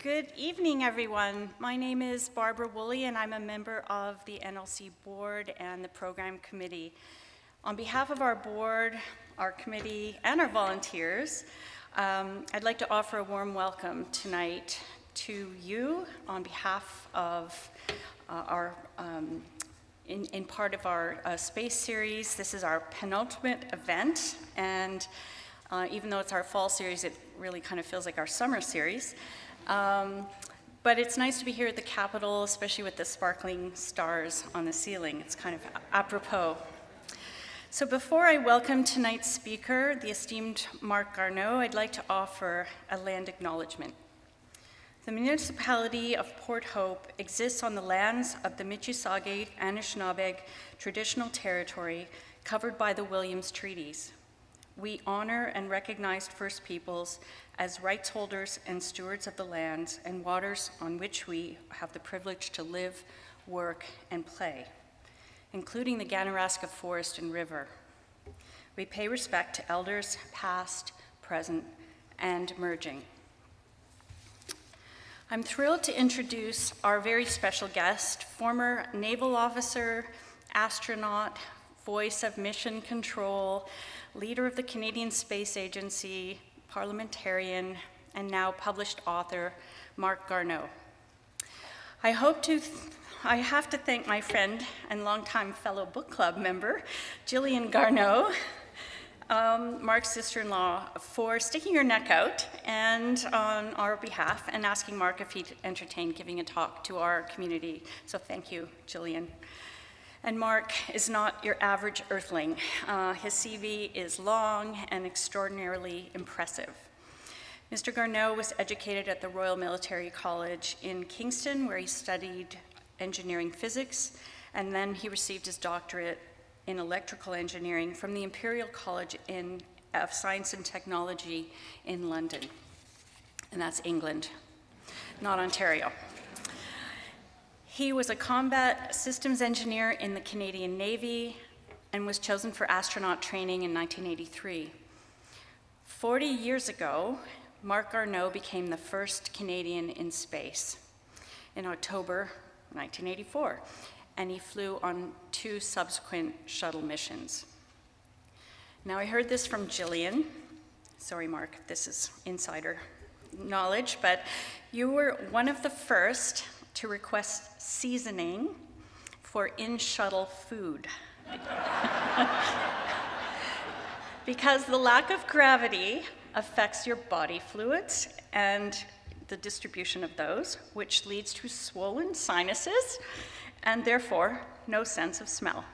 Good evening, everyone. My name is Barbara Woolley, and I'm a member of the NLC board and the program committee. On behalf of our board, our committee, and our volunteers, I'd like to offer a warm welcome tonight to you on behalf of in part of our space series. This is our penultimate event, and even though it's our fall series, it really kind of feels like our summer series. But it's nice to be here at the Capitol, especially with the sparkling stars on the ceiling. It's kind of apropos. So before I welcome tonight's speaker, the esteemed Marc Garneau, I'd like to offer a land acknowledgement. The municipality of Port Hope exists on the lands of the Mississauga Anishinaabe traditional territory covered by the Williams Treaties. We honor and recognize First Peoples as rights holders and stewards of the lands and waters on which we have the privilege to live, work, and play, including the Ganaraska Forest and River. We pay respect to elders past, present, and emerging. I'm thrilled to introduce our very special guest, former naval officer, astronaut, voice of mission control, leader of the Canadian Space Agency, parliamentarian, and now published author, Marc Garneau. I have to thank my friend and longtime fellow book club member, Jillian Garneau, Marc's sister-in-law, for sticking her neck out and on our behalf and asking Marc if he'd entertain giving a talk to our community. So thank you, Jillian. And Marc is not your average earthling. His CV is long and extraordinarily impressive. Mr. Garneau was educated at the Royal Military College in Kingston, where he studied engineering physics, and then he received his doctorate in electrical engineering from the Imperial College of Science and Technology in London. And that's England, not Ontario. He was a combat systems engineer in the Canadian Navy and was chosen for astronaut training in 1983. 40 years ago, Marc Garneau became the first Canadian in space in October 1984, and he flew on 2 subsequent shuttle missions. Now, I heard this from Jillian. Sorry, Marc, this is insider knowledge, but you were one of the first to request seasoning for in-shuttle food. Because the lack of gravity affects your body fluids and the distribution of those, which leads to swollen sinuses and therefore no sense of smell.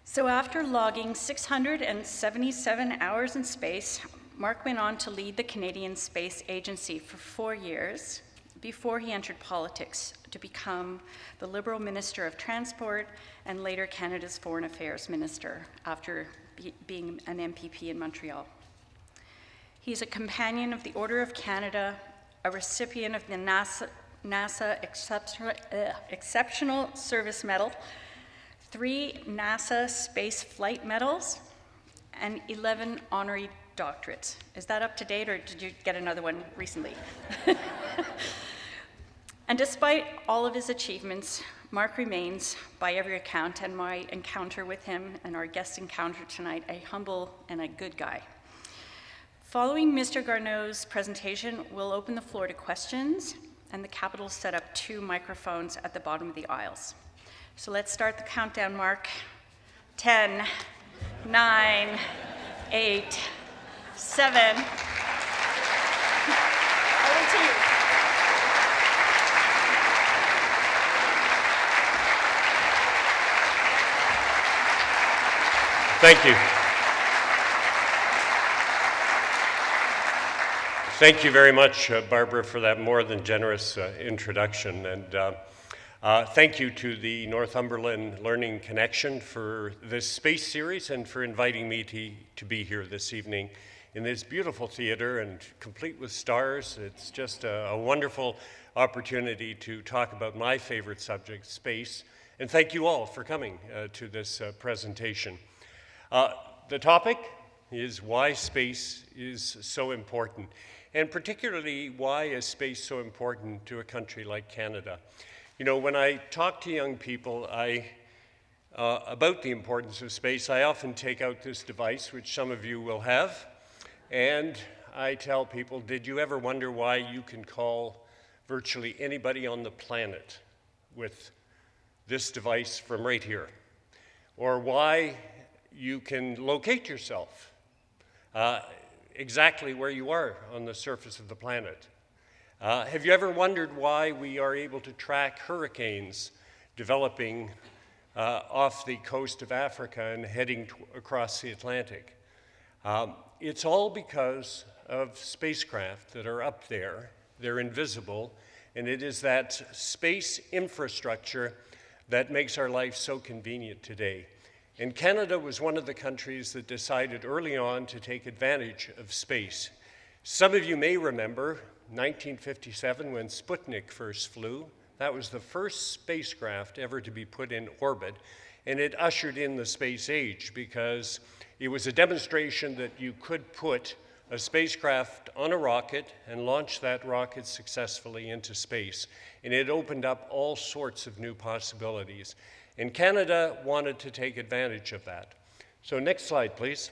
So after logging 677 hours in space, Marc went on to lead the Canadian Space Agency for 4 years before he entered politics to become the Liberal Minister of Transport and later Canada's Foreign Affairs Minister after being an MPP in Montreal. He's a companion of the Order of Canada, a recipient of the NASA Exceptional Service Medal, 3 NASA Space Flight Medals, and 11 honorary doctorates. Is that up to date, or did you get another one recently? And despite all of his achievements, Marc remains, by every account, and my encounter with him and our guest encounter tonight, a humble and a good guy. Following Mr. Garneau's presentation, we'll open the floor to questions, and the Capitol set up 2 microphones at the bottom of the aisles. So let's start the countdown, Marc. 10, 9, 8, 7. Over to you. Thank you. Thank you very much, Barbara, for that more than generous introduction. And thank you to the Northumberland Learning Connection for this space series and for inviting me to be here this evening in this beautiful theater and complete with stars. It's just a wonderful opportunity to talk about my favorite subject, space. And thank you all for coming to this presentation. The topic is why space is so important. and particularly why is space so important to a country like Canada. You know, when I talk to young people about the importance of space, I often take out this device, which some of you will have, and I tell people, did you ever wonder why you can call virtually anybody on the planet with this device from right here? Or why you can locate yourself exactly where you are on the surface of the planet? Have you ever wondered why we are able to track hurricanes developing off the coast of Africa and heading across the Atlantic? It's all because of spacecraft that are up there. They're invisible, and it is that space infrastructure that makes our life so convenient today. And Canada was one of the countries that decided early on to take advantage of space. Some of you may remember 1957 when Sputnik first flew. That was the first spacecraft ever to be put in orbit, and it ushered in the space age because it was a demonstration that you could put a spacecraft on a rocket and launch that rocket successfully into space. And it opened up all sorts of new possibilities. And Canada wanted to take advantage of that. So next slide, please.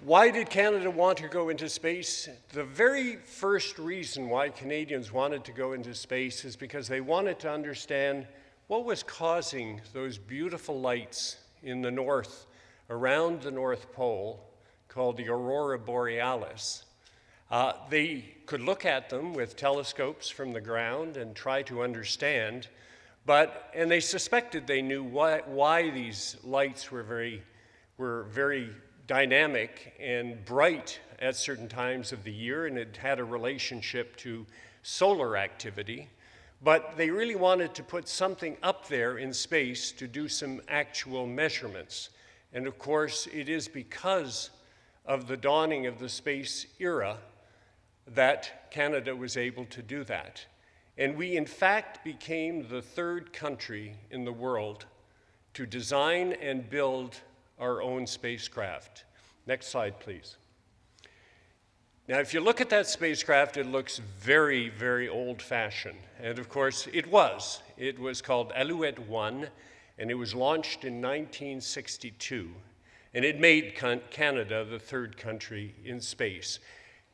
Why did Canada want to go into space? The very first reason why Canadians wanted to go into space is because they wanted to understand what was causing those beautiful lights in the north, around the North Pole, called the Aurora Borealis. They could look at them with telescopes from the ground and try to understand, and they suspected they knew why these lights were very dynamic and bright at certain times of the year, and it had a relationship to solar activity. But they really wanted to put something up there in space to do some actual measurements. And of course, it is because of the dawning of the space era that Canada was able to do that. And we, in fact, became the third country in the world to design and build our own spacecraft. Next slide, please. Now, if you look at that spacecraft, it looks very, very old-fashioned. And of course, it was. It was called Alouette 1, and it was launched in 1962. And it made Canada the third country in space.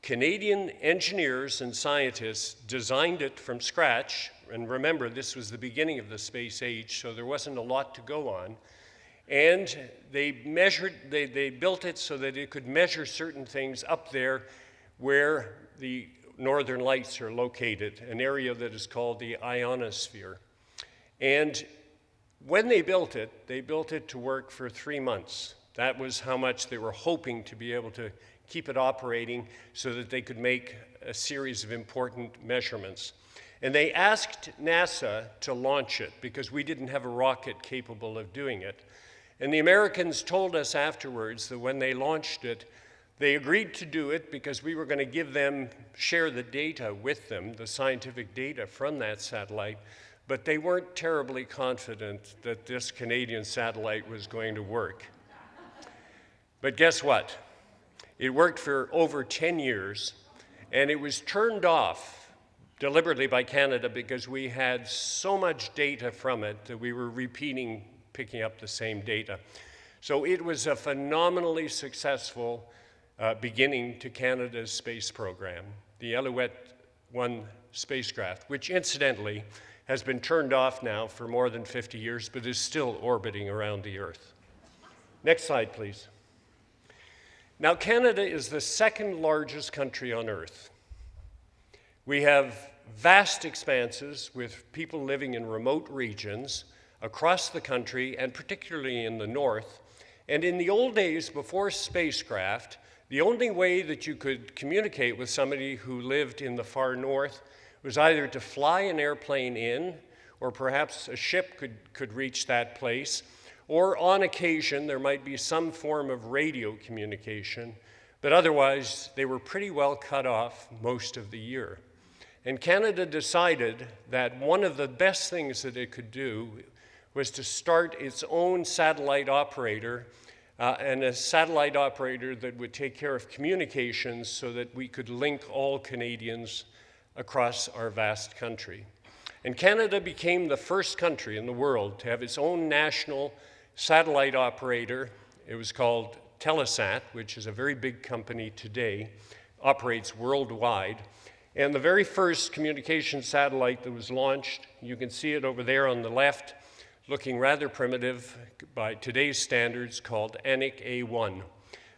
Canadian engineers and scientists designed it from scratch. And remember, this was the beginning of the space age, so there wasn't a lot to go on. And they built it so that it could measure certain things up there where the northern lights are located, an area that is called the ionosphere. And when they built it to work for 3 months. That was how much they were hoping to be able to keep it operating so that they could make a series of important measurements. And they asked NASA to launch it because we didn't have a rocket capable of doing it. And the Americans told us afterwards that when they launched it, they agreed to do it because we were going to share the data with them, the scientific data from that satellite, but they weren't terribly confident that this Canadian satellite was going to work. But guess what? It worked for over 10 years, and it was turned off deliberately by Canada because we had so much data from it that we were picking up the same data. So it was a phenomenally successful beginning to Canada's space program, the Alouette 1 spacecraft, which incidentally has been turned off now for more than 50 years, but is still orbiting around the Earth. Next slide, please. Now, Canada is the second largest country on Earth. We have vast expanses with people living in remote regions across the country, and particularly in the north. And in the old days, before spacecraft, the only way that you could communicate with somebody who lived in the far north was either to fly an airplane in, or perhaps a ship could reach that place, or on occasion there might be some form of radio communication, but otherwise they were pretty well cut off most of the year. And Canada decided that one of the best things that it could do was to start its own satellite operator and a satellite operator that would take care of communications so that we could link all Canadians across our vast country. And Canada became the first country in the world to have its own national satellite operator. It was called Telesat, which is a very big company today, operates worldwide. And the very first communication satellite that was launched, you can see it over there on the left, looking rather primitive by today's standards, called Anik A1.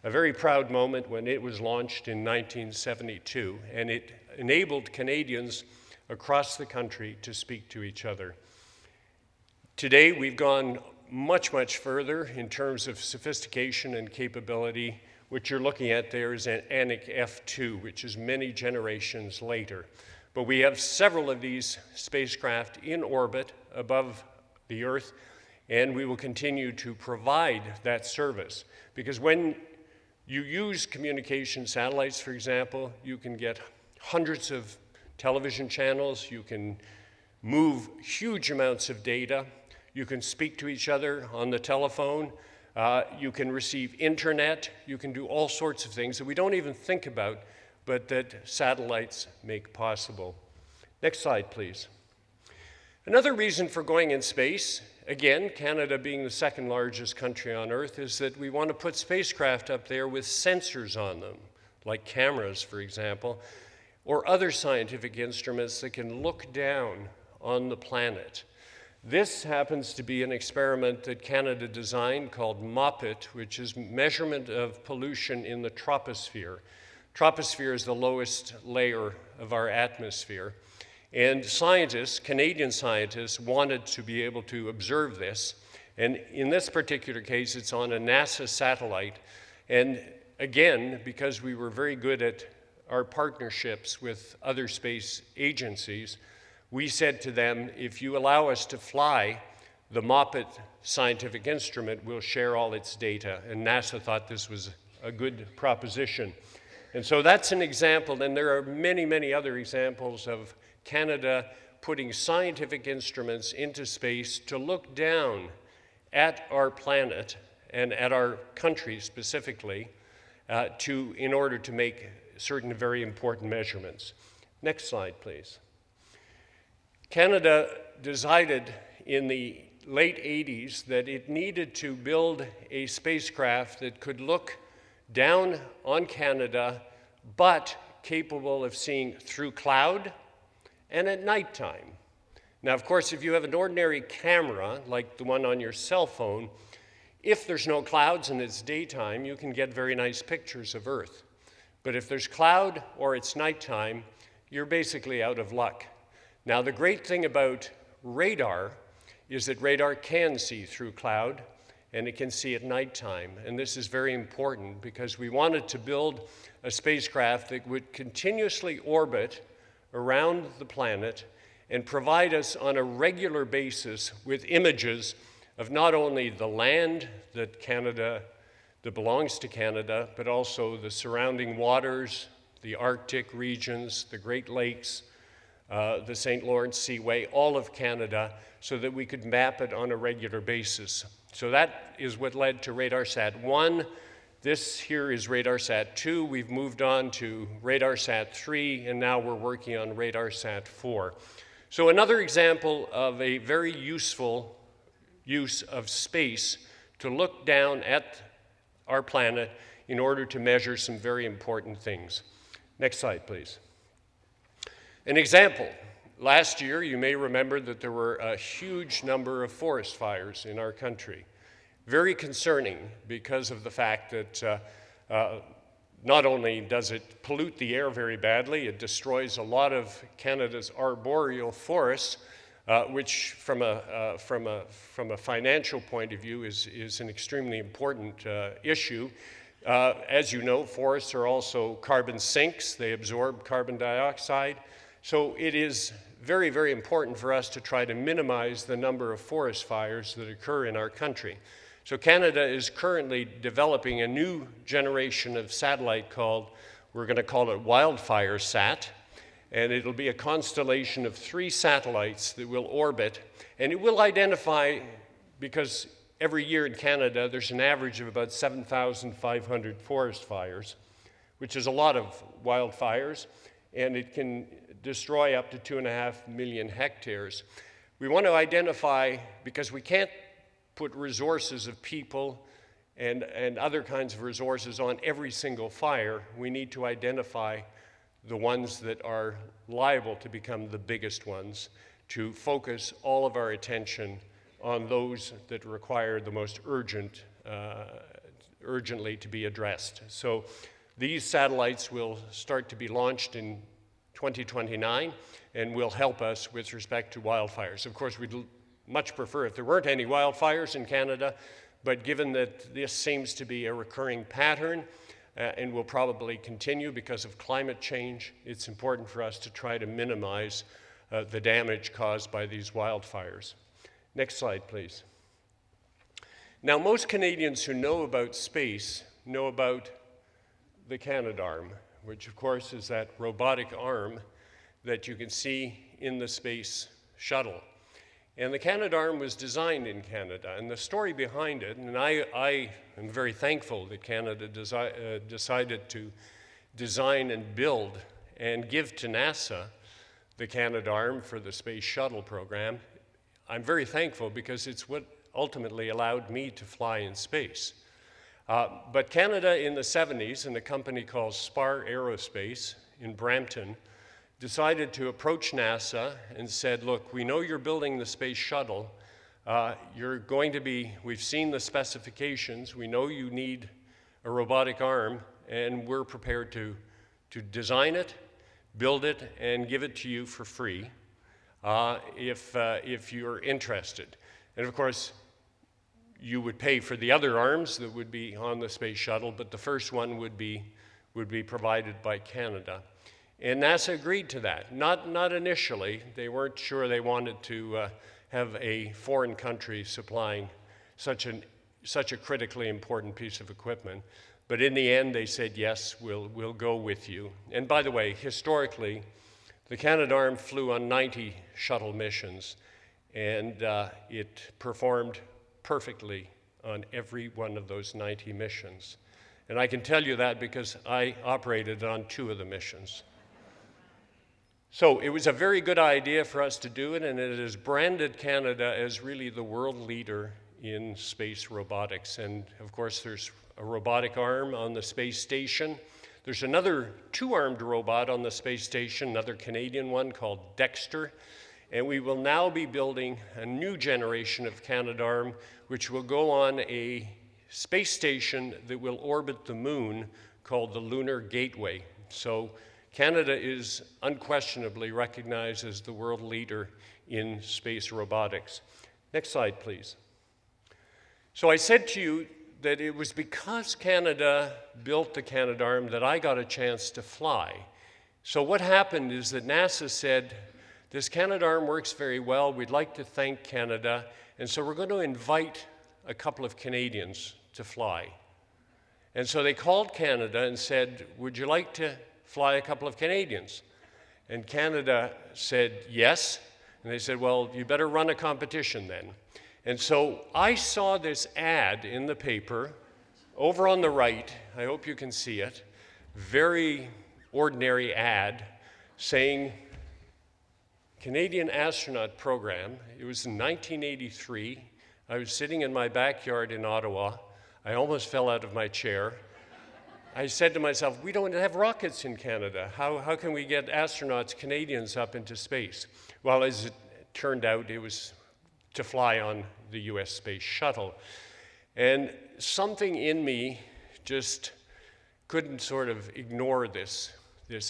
A very proud moment when it was launched in 1972, and it enabled Canadians across the country to speak to each other. Today, we've gone much, much further in terms of sophistication and capability. What you're looking at there is an Anik F2, which is many generations later. But we have several of these spacecraft in orbit above the Earth, and we will continue to provide that service. Because when you use communication satellites, for example, you can get hundreds of television channels, you can move huge amounts of data, you can speak to each other on the telephone, you can receive internet, you can do all sorts of things that we don't even think about, but that satellites make possible. Next slide, please. Another reason for going in space, again, Canada being the second largest country on Earth, is that we want to put spacecraft up there with sensors on them, like cameras, for example, or other scientific instruments that can look down on the planet. This happens to be an experiment that Canada designed called MOPIT, which is measurement of pollution in the troposphere. Troposphere is the lowest layer of our atmosphere. And scientists, Canadian scientists, wanted to be able to observe this. And in this particular case, it's on a NASA satellite. And again, because we were very good at our partnerships with other space agencies, we said to them, if you allow us to fly the MOPIT scientific instrument, we'll share all its data. And NASA thought this was a good proposition. And so that's an example, and there are many, many other examples of Canada putting scientific instruments into space to look down at our planet and at our country specifically in order to make certain very important measurements. Next slide, please. Canada decided in the late 80s that it needed to build a spacecraft that could look down on Canada, but capable of seeing through cloud and at nighttime. Now, of course, if you have an ordinary camera, like the one on your cell phone, if there's no clouds and it's daytime, you can get very nice pictures of Earth. But if there's cloud or it's nighttime, you're basically out of luck. Now, the great thing about radar is that radar can see through cloud, and it can see at nighttime. And this is very important because we wanted to build a spacecraft that would continuously orbit around the planet and provide us on a regular basis with images of not only the land that belongs to Canada, but also the surrounding waters, the Arctic regions, the Great Lakes, the St. Lawrence Seaway, all of Canada, so that we could map it on a regular basis. So that is what led to RadarSat 1. This here is RadarSat 2. We've moved on to RadarSat 3, and now we're working on RadarSat 4. So another example of a very useful use of space to look down at our planet in order to measure some very important things. Next slide, please. An example. Last year, you may remember that there were a huge number of forest fires in our country. Very concerning because of the fact that not only does it pollute the air very badly, it destroys a lot of Canada's arboreal forests, which from a financial point of view is an extremely important issue. As you know, forests are also carbon sinks. They absorb carbon dioxide. So it is very, very important for us to try to minimize the number of forest fires that occur in our country. So Canada is currently developing a new generation of satellite we're going to call it WildfireSat, and it'll be a constellation of 3 satellites that will orbit, and it will identify, because every year in Canada, there's an average of about 7,500 forest fires, which is a lot of wildfires, and it can destroy up to 2.5 million hectares. We want to identify, because we can't put resources of people and other kinds of resources on every single fire, we need to identify the ones that are liable to become the biggest ones, to focus all of our attention on those that require the most urgently to be addressed. So these satellites will start to be launched in 2029 and will help us with respect to wildfires. Of course, we'd much prefer if there weren't any wildfires in Canada, but given that this seems to be a recurring pattern and will probably continue because of climate change, it's important for us to try to minimize the damage caused by these wildfires. Next slide, please. Now, most Canadians who know about space know about the Canadarm, which of course is that robotic arm that you can see in the space shuttle. And the Canadarm was designed in Canada, and the story behind it, and I am very thankful that Canada decided to design and build and give to NASA the Canadarm for the space shuttle program. I'm very thankful because it's what ultimately allowed me to fly in space. But Canada in the 70s, and a company called Spar Aerospace in Brampton, decided to approach NASA and said, look, we know you're building the space shuttle. We've seen the specifications. We know you need a robotic arm, and we're prepared to design it, build it, and give it to you for free if you're interested. And of course, you would pay for the other arms that would be on the space shuttle, but the first one would be provided by Canada. And NASA agreed to that. Not initially. They weren't sure they wanted to have a foreign country supplying such a critically important piece of equipment. But in the end, they said, yes, we'll go with you. And by the way, historically, the Canadarm flew on 90 shuttle missions, and it performed perfectly on every one of those 90 missions. And I can tell you that because I operated on 2 of the missions. So it was a very good idea for us to do it, and it has branded Canada as really the world leader in space robotics. And of course, there's a robotic arm on the space station. There's another 2-armed robot on the space station, another Canadian one called Dexter. And we will now be building a new generation of Canadarm, which will go on a space station that will orbit the moon called the Lunar Gateway. So Canada is unquestionably recognized as the world leader in space robotics. Next slide, please. So I said to you that it was because Canada built the Canadarm that I got a chance to fly. So what happened is that NASA said, this Canadarm works very well, we'd like to thank Canada, and so we're going to invite a couple of Canadians to fly. And so they called Canada and said, would you like to fly a couple of Canadians? And Canada said yes, and they said, well, you better run a competition then. And so I saw this ad in the paper over on the right, I hope you can see it, very ordinary ad saying Canadian astronaut program. It was in 1983. I was sitting in my backyard in Ottawa. I almost fell out of my chair. I said to myself, we don't have rockets in Canada. How can we get astronauts, Canadians, up into space? Well, as it turned out, it was to fly on the US Space Shuttle. And something in me just couldn't sort of ignore this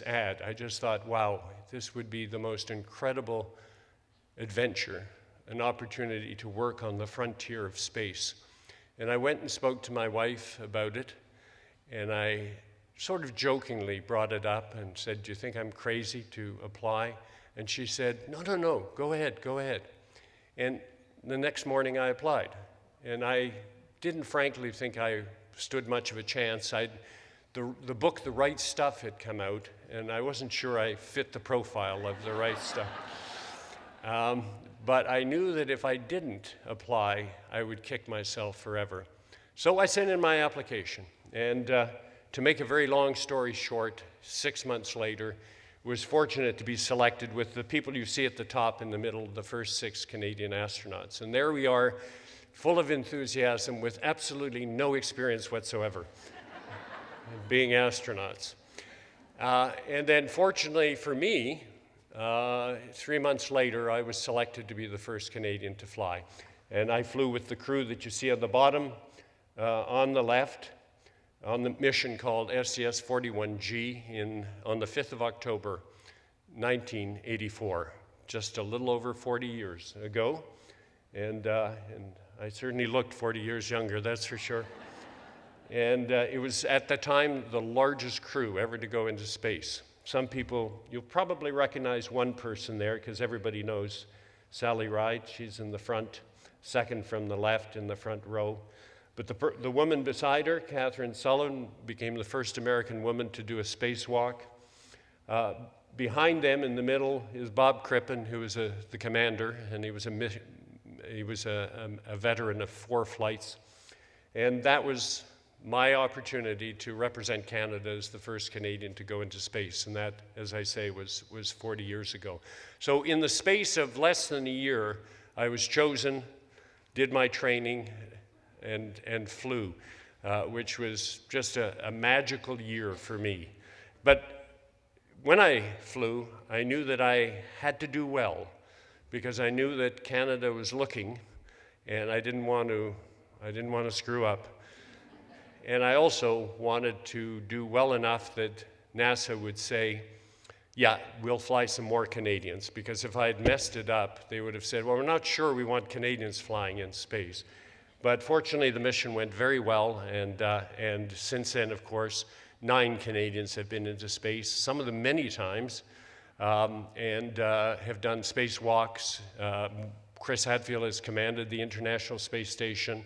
ad. I just thought, wow, this would be the most incredible adventure, an opportunity to work on the frontier of space. And I went and spoke to my wife about it, and I sort of jokingly brought it up and said, do you think I'm crazy to apply? And she said, no, go ahead. And the next morning I applied. And I didn't frankly think I stood much of a chance. The book, The Right Stuff, had come out, and I wasn't sure I fit the profile of The Right Stuff. but I knew that if I didn't apply, I would kick myself forever. So I sent in my application, and to make a very long story short, 6 months later, was fortunate to be selected with the people you see at the top in the middle, the first 6 Canadian astronauts. And there we are, full of enthusiasm, with absolutely no experience whatsoever being astronauts. And then fortunately for me, 3 months later, I was selected to be the first Canadian to fly. And I flew with the crew that you see on the bottom, on the left, on the mission called SCS-41G on the 5th of October, 1984, just a little over 40 years ago. And I certainly looked 40 years younger, that's for sure. And it was, at the time, the largest crew ever to go into space. Some people, you'll probably recognize one person there because everybody knows Sally Ride. She's in the front, second from the left in the front row. But the woman beside her, Catherine Sullivan, became the first American woman to do a spacewalk. Behind them in the middle is Bob Crippen, who was the commander, and he was a veteran of 4 flights. And that was my opportunity to represent Canada as the first Canadian to go into space, and that, as I say, was 40 years ago. So in the space of less than a year, I was chosen, did my training, and flew, which was just a magical year for me. But when I flew, I knew that I had to do well, because I knew that Canada was looking, and I didn't want to screw up. And I also wanted to do well enough that NASA would say, yeah, we'll fly some more Canadians, because if I had messed it up, they would have said, well, we're not sure we want Canadians flying in space. But fortunately, the mission went very well, and since then, of course, 9 Canadians have been into space, some of them many times, and have done spacewalks. Chris Hadfield has commanded the International Space Station.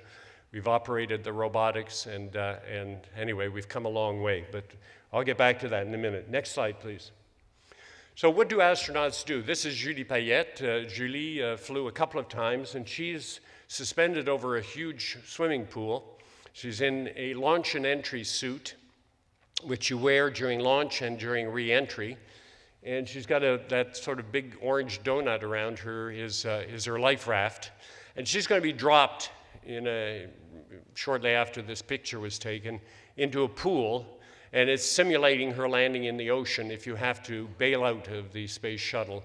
We've operated the robotics, and anyway, we've come a long way, but I'll get back to that in a minute. Next slide, please. So what do astronauts do? This is Julie Payette. Julie flew a couple of times, and she's suspended over a huge swimming pool. She's in a launch and entry suit, which you wear during launch and during re-entry. And she's got that sort of big orange donut around her is her life raft. And she's going to be dropped shortly after this picture was taken into a pool. And it's simulating her landing in the ocean if you have to bail out of the space shuttle.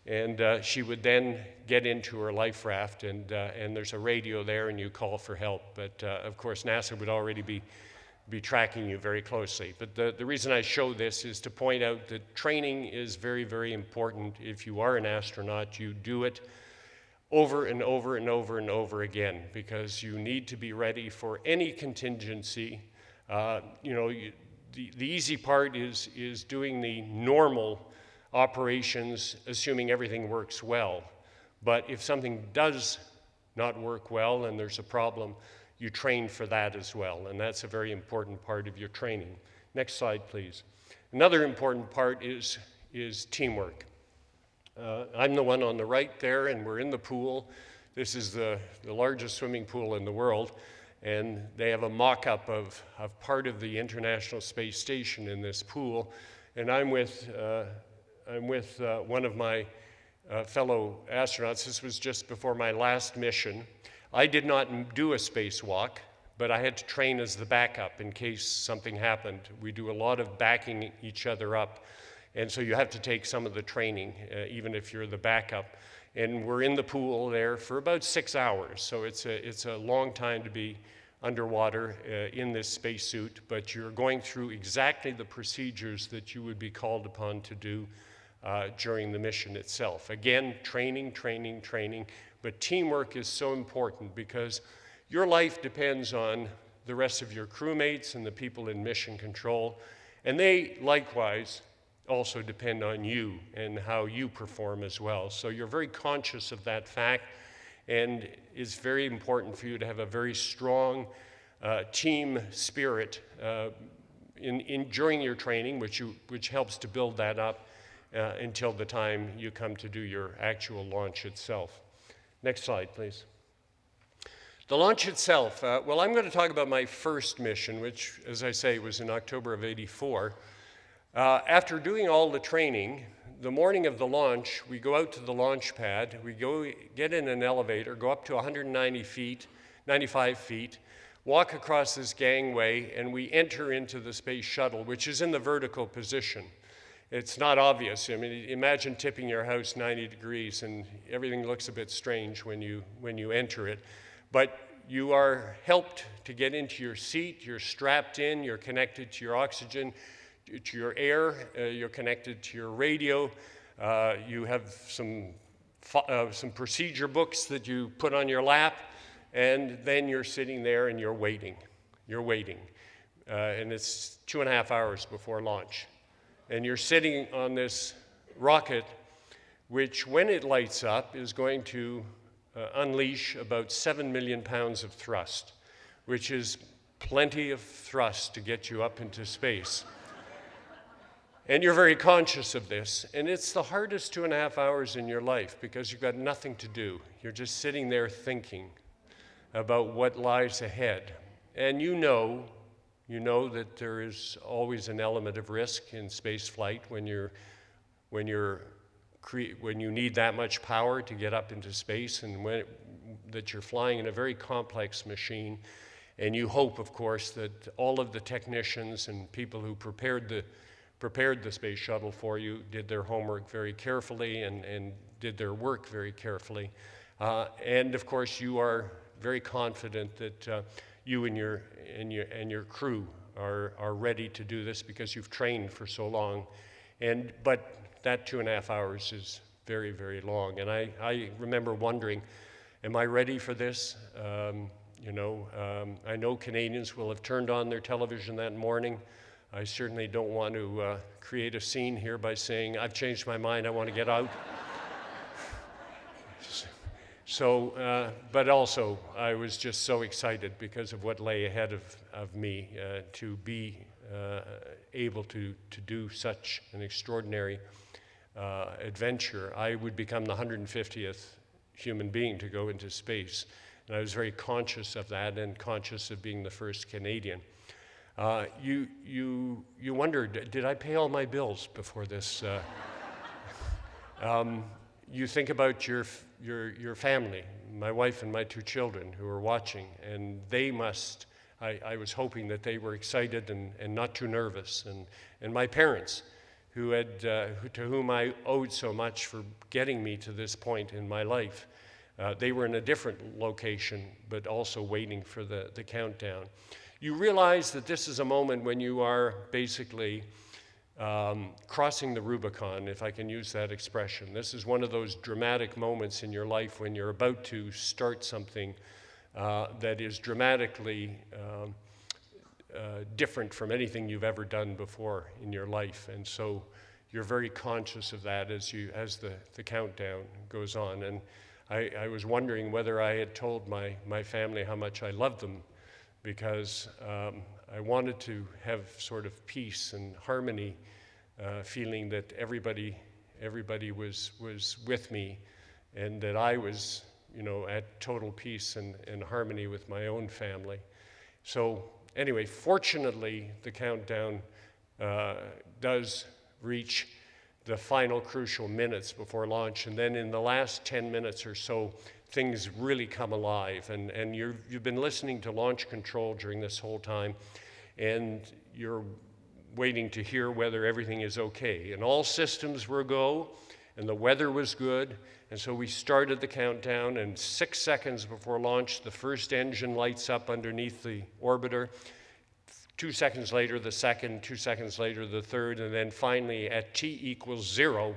And she would then get into her life raft, and there's a radio there, and you call for help. But of course, NASA would already be tracking you very closely. But the reason I show this is to point out that training is very, very important. If you are an astronaut, you do it over and over and over and over again, because you need to be ready for any contingency. The easy part is doing the normal operations, assuming everything works well. But if something does not work well and there's a problem, you train for that as well, and that's a very important part of your training. Next slide, please. Another important part is teamwork. I'm the one on the right there, and we're in the pool. This is the largest swimming pool in the world, and they have a mock-up of part of the International Space Station in this pool, and I'm with one of my fellow astronauts. This was just before my last mission. I did not do a spacewalk, but I had to train as the backup in case something happened. We do a lot of backing each other up, and so you have to take some of the training, even if you're the backup. And we're in the pool there for about 6 hours, so it's a long time to be underwater in this spacesuit, but you're going through exactly the procedures that you would be called upon to do during the mission itself. Again, training, training, training, but teamwork is so important because your life depends on the rest of your crewmates and the people in mission control, and they likewise also depend on you and how you perform as well. So you're very conscious of that fact, and it's very important for you to have a very strong team spirit during your training, which helps to build that up until the time you come to do your actual launch itself. Next slide, please. The launch itself, well, I'm going to talk about my first mission, which, as I say, was in October of '84. After doing all the training, the morning of the launch, we go out to the launch pad, we go get in an elevator, go up to 190 feet, 95 feet, walk across this gangway, and we enter into the space shuttle, which is in the vertical position. It's not obvious. I mean, imagine tipping your house 90 degrees and everything looks a bit strange when you enter it. But you are helped to get into your seat, you're strapped in, you're connected to your oxygen, to your air, you're connected to your radio, you have some procedure books that you put on your lap, and then you're sitting there and you're waiting. And it's 2.5 hours before launch. And you're sitting on this rocket, which when it lights up is going to unleash about 7 million pounds of thrust, which is plenty of thrust to get you up into space. And you're very conscious of this, and it's the hardest 2.5 hours in your life because you've got nothing to do. You're just sitting there thinking about what lies ahead. And you know that there is always an element of risk in space flight when you need that much power to get up into space, and that you're flying in a very complex machine. And you hope, of course, that all of the technicians and people who prepared the space shuttle for you did their homework very carefully and did their work very carefully. And of course, you are very confident that you and your crew are ready to do this because you've trained for so long. But that 2.5 hours is very, very long. And I remember wondering, am I ready for this? I know Canadians will have turned on their television that morning. I certainly don't want to create a scene here by saying, I've changed my mind, I want to get out. But also, I was just so excited because of what lay ahead of me to be able to do such an extraordinary adventure. I would become the 150th human being to go into space. And I was very conscious of that and conscious of being the first Canadian. You wondered, did I pay all my bills before this? You think about your family, my wife and my 2 children who are watching, and they must, I was hoping that they were excited and not too nervous, and my parents, to whom I owed so much for getting me to this point in my life. They were in a different location, but also waiting for the countdown. You realize that this is a moment when you are basically crossing the Rubicon, if I can use that expression. This is one of those dramatic moments in your life when you're about to start something that is dramatically different from anything you've ever done before in your life. And so you're very conscious of that as the countdown goes on. And I was wondering whether I had told my family how much I loved them, because I wanted to have sort of peace and harmony, feeling that everybody was with me, and that I was, at total peace and harmony with my own family. So anyway, fortunately, the countdown does reach the final crucial minutes before launch, and then in the last 10 minutes or so, things really come alive, and you've been listening to launch control during this whole time, and you're waiting to hear whether everything is okay. And all systems were go, and the weather was good, and so we started the countdown, and 6 seconds before launch, the first engine lights up underneath the orbiter. 2 seconds later, the second, 2 seconds later, the third, and then finally at T=0,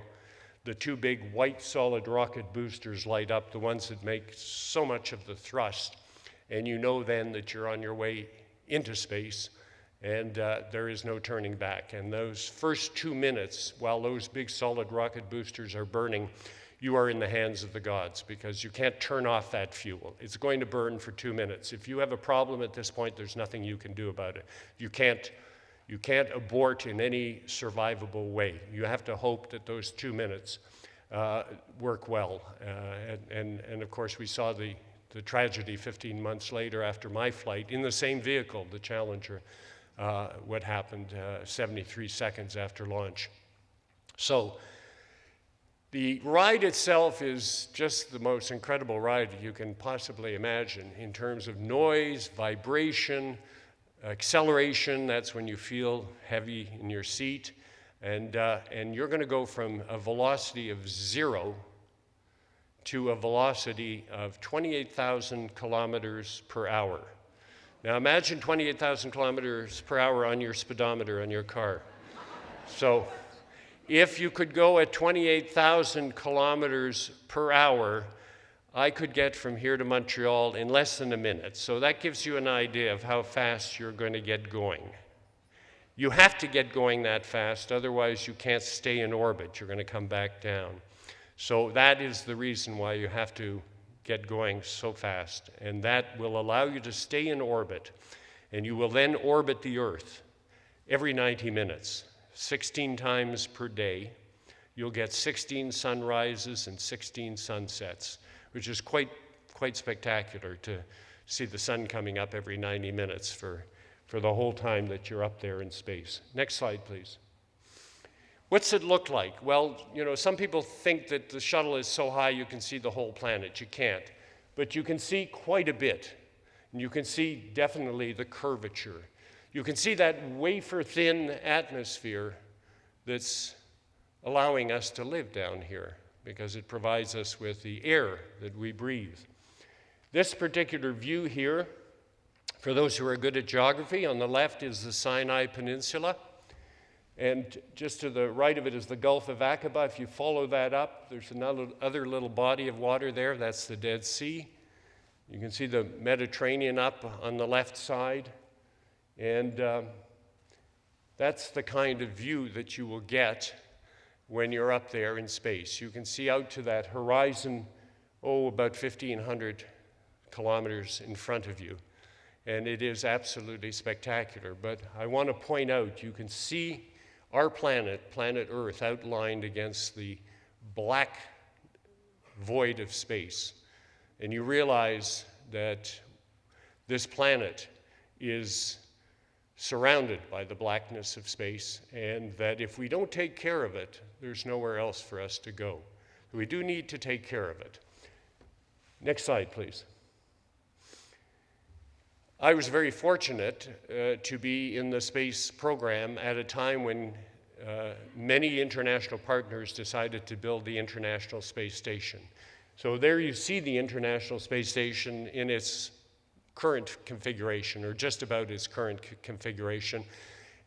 the 2 big white solid rocket boosters light up, the ones that make so much of the thrust. And you know then that you're on your way into space, and there is no turning back. And those first 2 minutes, while those big solid rocket boosters are burning, you are in the hands of the gods, because you can't turn off that fuel. It's going to burn for 2 minutes. If you have a problem at this point, there's nothing you can do about it. You can't abort in any survivable way. You have to hope that those 2 minutes work well. And of course, we saw the tragedy 15 months later after my flight in the same vehicle, the Challenger, what happened 73 seconds after launch. So the ride itself is just the most incredible ride you can possibly imagine in terms of noise, vibration, acceleration. That's when you feel heavy in your seat. And you're going to go from a velocity of 0 to a velocity of 28,000 kilometers per hour. Now imagine 28,000 kilometers per hour on your speedometer on your car. So if you could go at 28,000 kilometers per hour, I could get from here to Montreal in less than a minute. So that gives you an idea of how fast you're going to get going. You have to get going that fast, otherwise you can't stay in orbit. You're going to come back down. So that is the reason why you have to get going so fast. And that will allow you to stay in orbit. And you will then orbit the Earth every 90 minutes, 16 times per day. You'll get 16 sunrises and 16 sunsets, which is quite spectacular to see the sun coming up every 90 minutes for the whole time that you're up there in space. Next slide, please. What's it look like? Well, you know, some people think that the shuttle is so high you can see the whole planet. You can't. But you can see quite a bit. And you can see definitely the curvature. You can see that wafer-thin atmosphere that's allowing us to live down here because it provides us with the air that we breathe. This particular view here, for those who are good at geography, on the left is the Sinai Peninsula. And just to the right of it is the Gulf of Aqaba. If you follow that up, there's another little body of water there. That's the Dead Sea. You can see the Mediterranean up on the left side. And that's the kind of view that you will get when you're up there in space. You can see out to that horizon, about 1,500 kilometers in front of you. And it is absolutely spectacular. But I want to point out, you can see our planet, planet Earth, outlined against the black void of space. And you realize that this planet is surrounded by the blackness of space, and that if we don't take care of it, there's nowhere else for us to go. We do need to take care of it. Next slide, please. I was very fortunate to be in the space program at a time when many international partners decided to build the International Space Station. So there you see the International Space Station in its current configuration, or just about its current configuration.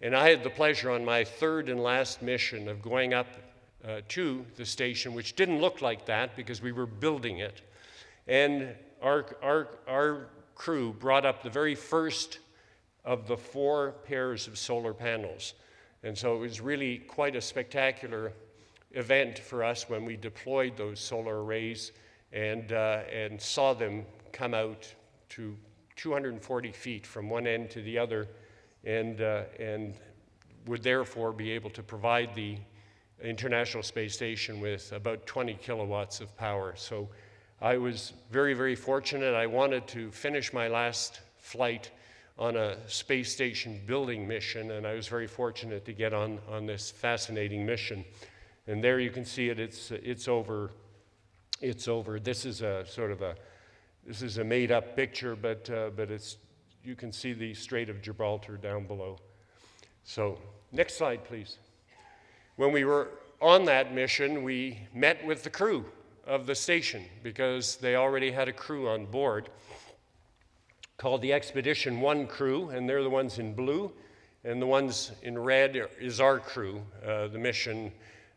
And I had the pleasure on my third and last mission of going up to the station, which didn't look like that because we were building it. And our crew brought up the very first of the 4 pairs of solar panels. And so it was really quite a spectacular event for us when we deployed those solar arrays and saw them come out to 240 feet from one end to the other, and would therefore be able to provide the International Space Station with about 20 kilowatts of power. So I was very, very fortunate. I wanted to finish my last flight on a space station building mission, and I was very fortunate to get on this fascinating mission. And there you can see it. It's over. This is a made-up picture, but you can see the Strait of Gibraltar down below. So next slide, please. When we were on that mission, we met with the crew of the station because they already had a crew on board called the Expedition 1 crew, and they're the ones in blue, and the ones in red is our crew, the mission,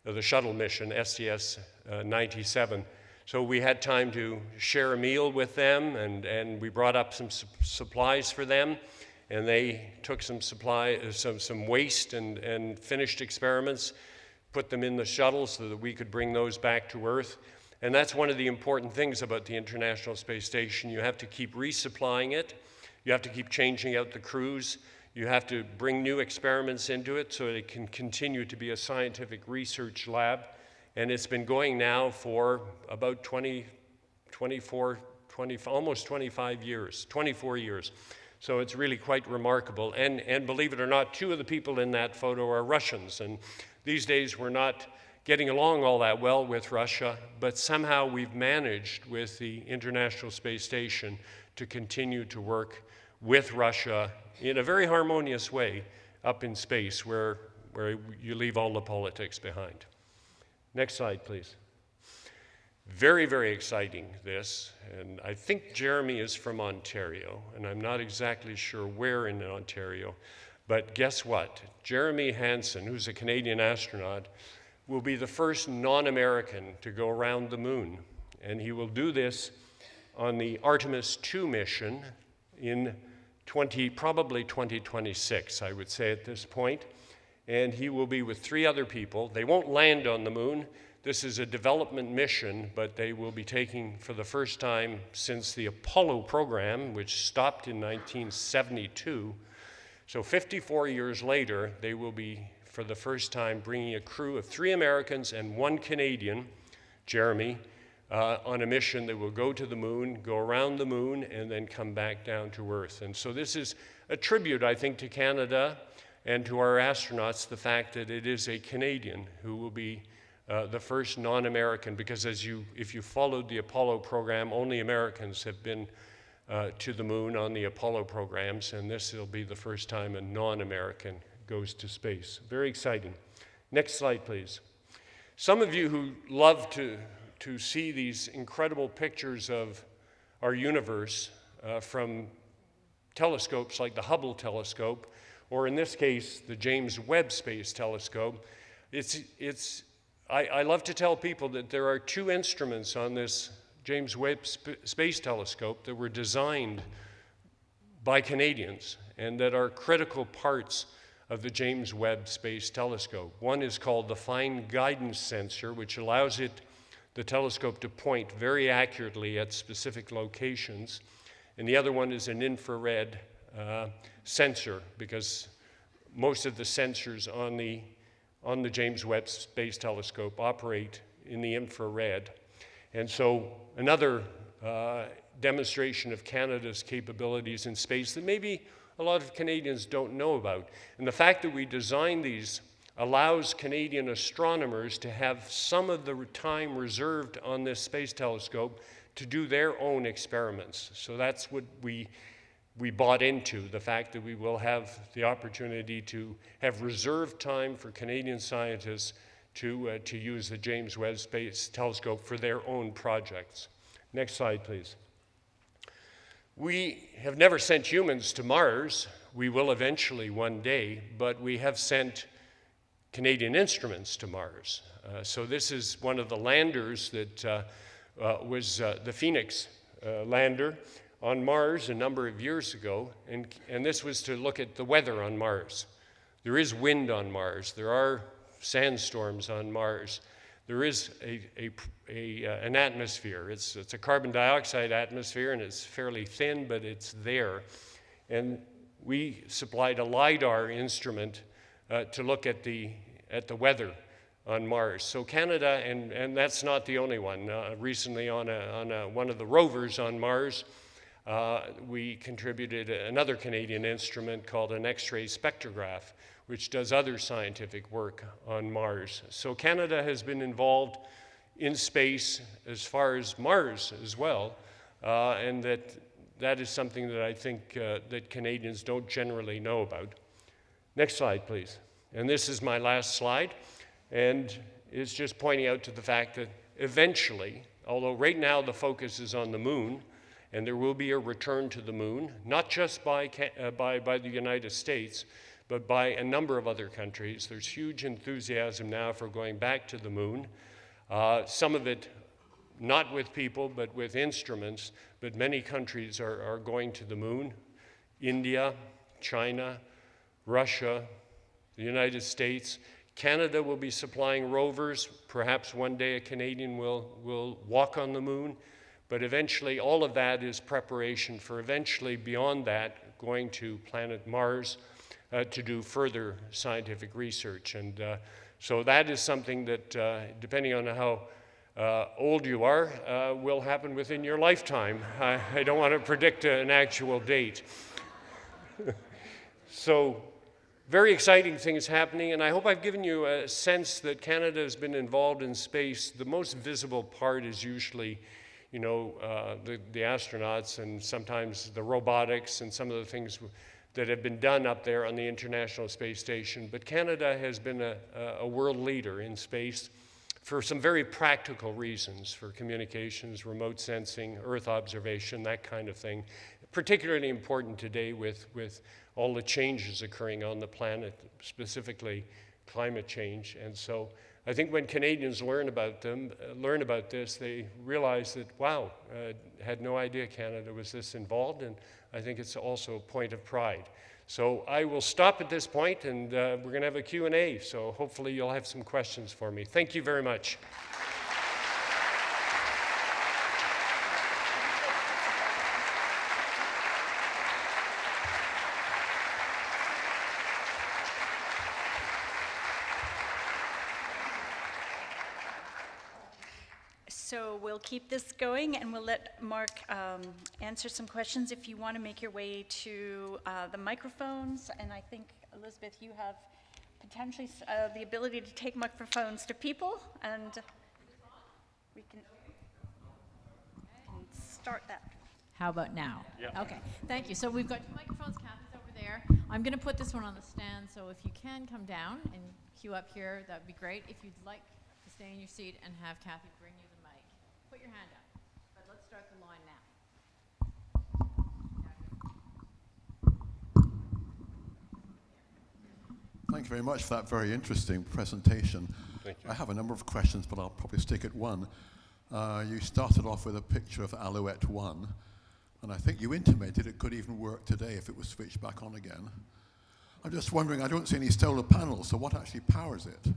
the shuttle mission, STS-97. So we had time to share a meal with them, and we brought up some supplies for them, and they took some waste and finished experiments, put them in the shuttle so that we could bring those back to Earth. And that's one of the important things about the International Space Station. You have to keep resupplying it. You have to keep changing out the crews. You have to bring new experiments into it so that it can continue to be a scientific research lab. and it's been going now for about almost 25 years, 24 years. So it's really quite remarkable. And believe it or not, 2 of the people in that photo are Russians. And these days we're not getting along all that well with Russia, but somehow we've managed with the International Space Station to continue to work with Russia in a very harmonious way up in space where you leave all the politics behind. Next slide, please. Very, very exciting, this. And I think Jeremy is from Ontario, and I'm not exactly sure where in Ontario, but guess what? Jeremy Hansen, who's a Canadian astronaut, will be the first non-American to go around the moon. And he will do this on the Artemis II mission in probably 2026, I would say at this point. And he will be with 3 other people. They won't land on the moon. This is a development mission, but they will be taking, for the first time since the Apollo program, which stopped in 1972. So 54 years later, they will be, for the first time, bringing a crew of 3 Americans and 1 Canadian, Jeremy, on a mission that will go to the moon, go around the moon, and then come back down to Earth. And so this is a tribute, I think, to Canada and to our astronauts, the fact that it is a Canadian who will be the first non-American, because if you followed the Apollo program, only Americans have been to the moon on the Apollo programs, and this will be the first time a non-American goes to space. Very exciting. Next slide, please. Some of you who love to see these incredible pictures of our universe from telescopes like the Hubble telescope, or in this case, the James Webb Space Telescope, I love to tell people that there are 2 instruments on this James Webb Space Telescope that were designed by Canadians and that are critical parts of the James Webb Space Telescope. One is called the Fine Guidance Sensor, which allows the telescope to point very accurately at specific locations. And the other one is an infrared sensor, because most of the sensors on the James Webb Space Telescope operate in the infrared. And so another demonstration of Canada's capabilities in space that maybe a lot of Canadians don't know about. And the fact that we designed these allows Canadian astronomers to have some of the time reserved on this space telescope to do their own experiments. So that's what we bought into, the fact that we will have the opportunity to have reserved time for Canadian scientists to use the James Webb Space Telescope for their own projects. Next slide, please. We have never sent humans to Mars. We will eventually one day, but we have sent Canadian instruments to Mars. So this is one of the landers that was the Phoenix lander on Mars a number of years ago, and this was to look at the weather on Mars. There is wind on Mars. There are sandstorms on Mars. There is an atmosphere. It's a carbon dioxide atmosphere, and it's fairly thin, but it's there. And we supplied a LiDAR instrument to look at the weather on Mars. So Canada, and that's not the only one. Recently on one of the rovers on Mars, we contributed another Canadian instrument called an X-ray spectrograph, which does other scientific work on Mars. So Canada has been involved in space as far as Mars as well, and that is something that I think that Canadians don't generally know about. Next slide, please. And this is my last slide, and it's just pointing out to the fact that eventually, although right now the focus is on the moon, and there will be a return to the moon, not just by the United States, but by a number of other countries. There's huge enthusiasm now for going back to the moon. Some of it not with people, but with instruments, but many countries are going to the moon. India, China, Russia, the United States. Canada will be supplying rovers. Perhaps one day a Canadian will walk on the moon. But eventually, all of that is preparation for eventually, beyond that, going to planet Mars to do further scientific research. And So that is something that, depending on how old you are, will happen within your lifetime. I don't want to predict an actual date. So very exciting things happening, and I hope I've given you a sense that Canada has been involved in space. The most visible part is usually, you know, the astronauts and sometimes the robotics and some of the things that have been done up there on the International Space Station. But Canada has been a world leader in space for some very practical reasons, for communications, remote sensing, Earth observation, that kind of thing. Particularly important today with all the changes occurring on the planet, specifically climate change. And so I think when Canadians learn about this, they realize that, wow, had no idea Canada was this involved, and I think it's also a point of pride. So I will stop at this point, and we're going to have a Q&A, so hopefully you'll have some questions for me. Thank you very much. So we'll keep this going, and we'll let Marc answer some questions if you want to make your way to the microphones. And I think, Elizabeth, you have potentially the ability to take microphones to people, and we can start that. How about now? Yeah. Okay, thank you. So we've got two microphones, Kathy's over there. I'm going to put this one on the stand, so if you can come down and queue up here, that would be great. If you'd like to stay in your seat and have Kathy bring you the mic, put your hand up. But let's start the line now. Thank you very much for that very interesting presentation. Thank you. I have a number of questions, but I'll probably stick at one. You started off with a picture of Alouette 1, and I think you intimated it could even work today if it was switched back on again. I'm just wondering, I don't see any solar panels, so what actually powers it?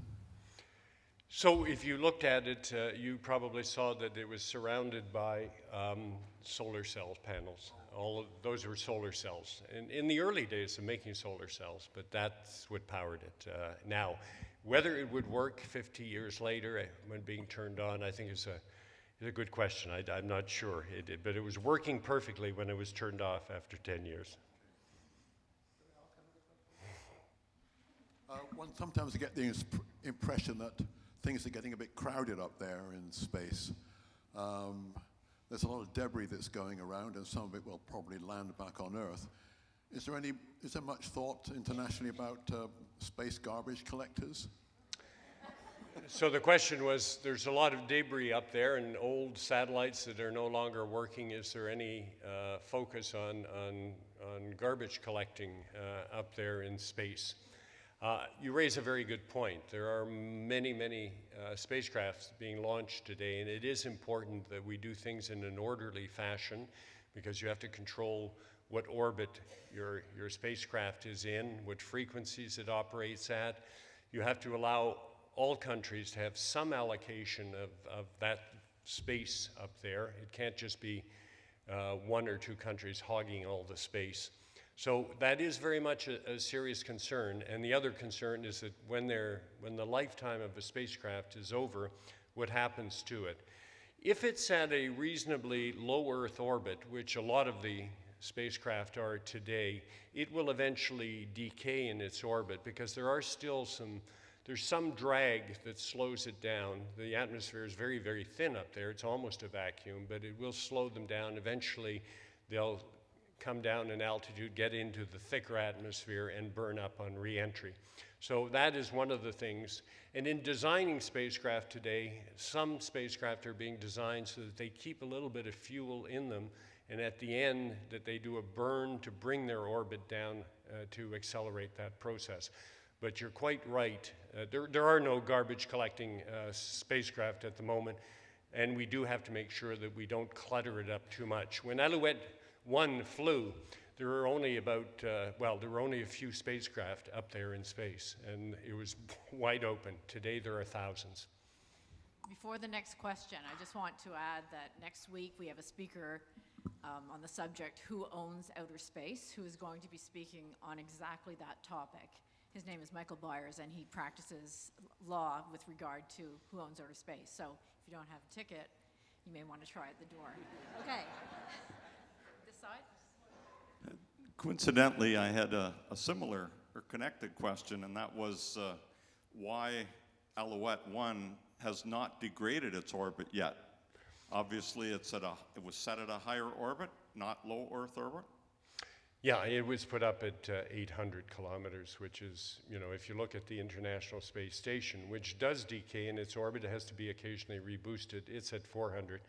So if you looked at it, you probably saw that it was surrounded by solar cell panels. All of those were solar cells. In the early days of making solar cells, but that's what powered it. Now, whether it would work 50 years later when being turned on, I think is a good question. I'm not sure. But it was working perfectly when it was turned off after 10 years. Sometimes I get the impression that things are getting a bit crowded up there in space. There's a lot of debris that's going around, and some of it will probably land back on Earth. Is there much thought internationally about space garbage collectors? So the question was, there's a lot of debris up there and old satellites that are no longer working. Is there any focus on garbage collecting up there in space? You raise a very good point. There are many spacecrafts being launched today, and it is important that we do things in an orderly fashion because you have to control what orbit your spacecraft is in, what frequencies it operates at. You have to allow all countries to have some allocation of that space up there. It can't just be one or two countries hogging all the space. So that is very much a serious concern, and the other concern is that when the lifetime of a spacecraft is over, what happens to it? If it's at a reasonably low Earth orbit, which a lot of the spacecraft are today, it will eventually decay in its orbit because there's some drag that slows it down. The atmosphere is very, very thin up there. It's almost a vacuum, but it will slow them down. Eventually, they'll come down in altitude, get into the thicker atmosphere, and burn up on re-entry. So that is one of the things. And in designing spacecraft today, some spacecraft are being designed so that they keep a little bit of fuel in them, and at the end that they do a burn to bring their orbit down to accelerate that process. But you're quite right. There are no garbage collecting spacecraft at the moment, and we do have to make sure that we don't clutter it up too much. When Alouette 1 flew, there were only a few spacecraft up there in space, and it was wide open. Today there are thousands. Before the next question, I just want to add that next week we have a speaker on the subject, who owns outer space, who is going to be speaking on exactly that topic. His name is Michael Byers, and he practices law with regard to who owns outer space. So if you don't have a ticket, you may want to try at the door. Okay. This side? Coincidentally, I had a similar or connected question, and that was why Alouette 1 has not degraded its orbit yet. Obviously, it was set at a higher orbit, not low Earth orbit. Yeah, it was put up at 800 kilometers, which is, if you look at the International Space Station, which does decay in its orbit, it has to be occasionally reboosted. It's at 400.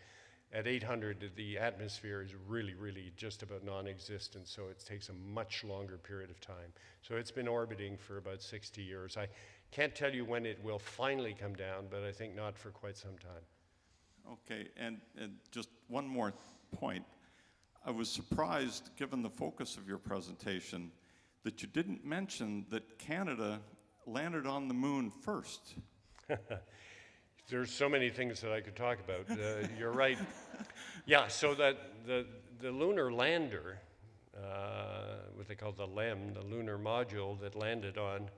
At 800, the atmosphere is really, really just about non-existent, so it takes a much longer period of time. So it's been orbiting for about 60 years. I can't tell you when it will finally come down, but I think not for quite some time. Okay, and just one more point. I was surprised, given the focus of your presentation, that you didn't mention that Canada landed on the moon first. There's so many things that I could talk about. You're right. Yeah, so that the lunar lander, what they call the LEM, the lunar module that landed on,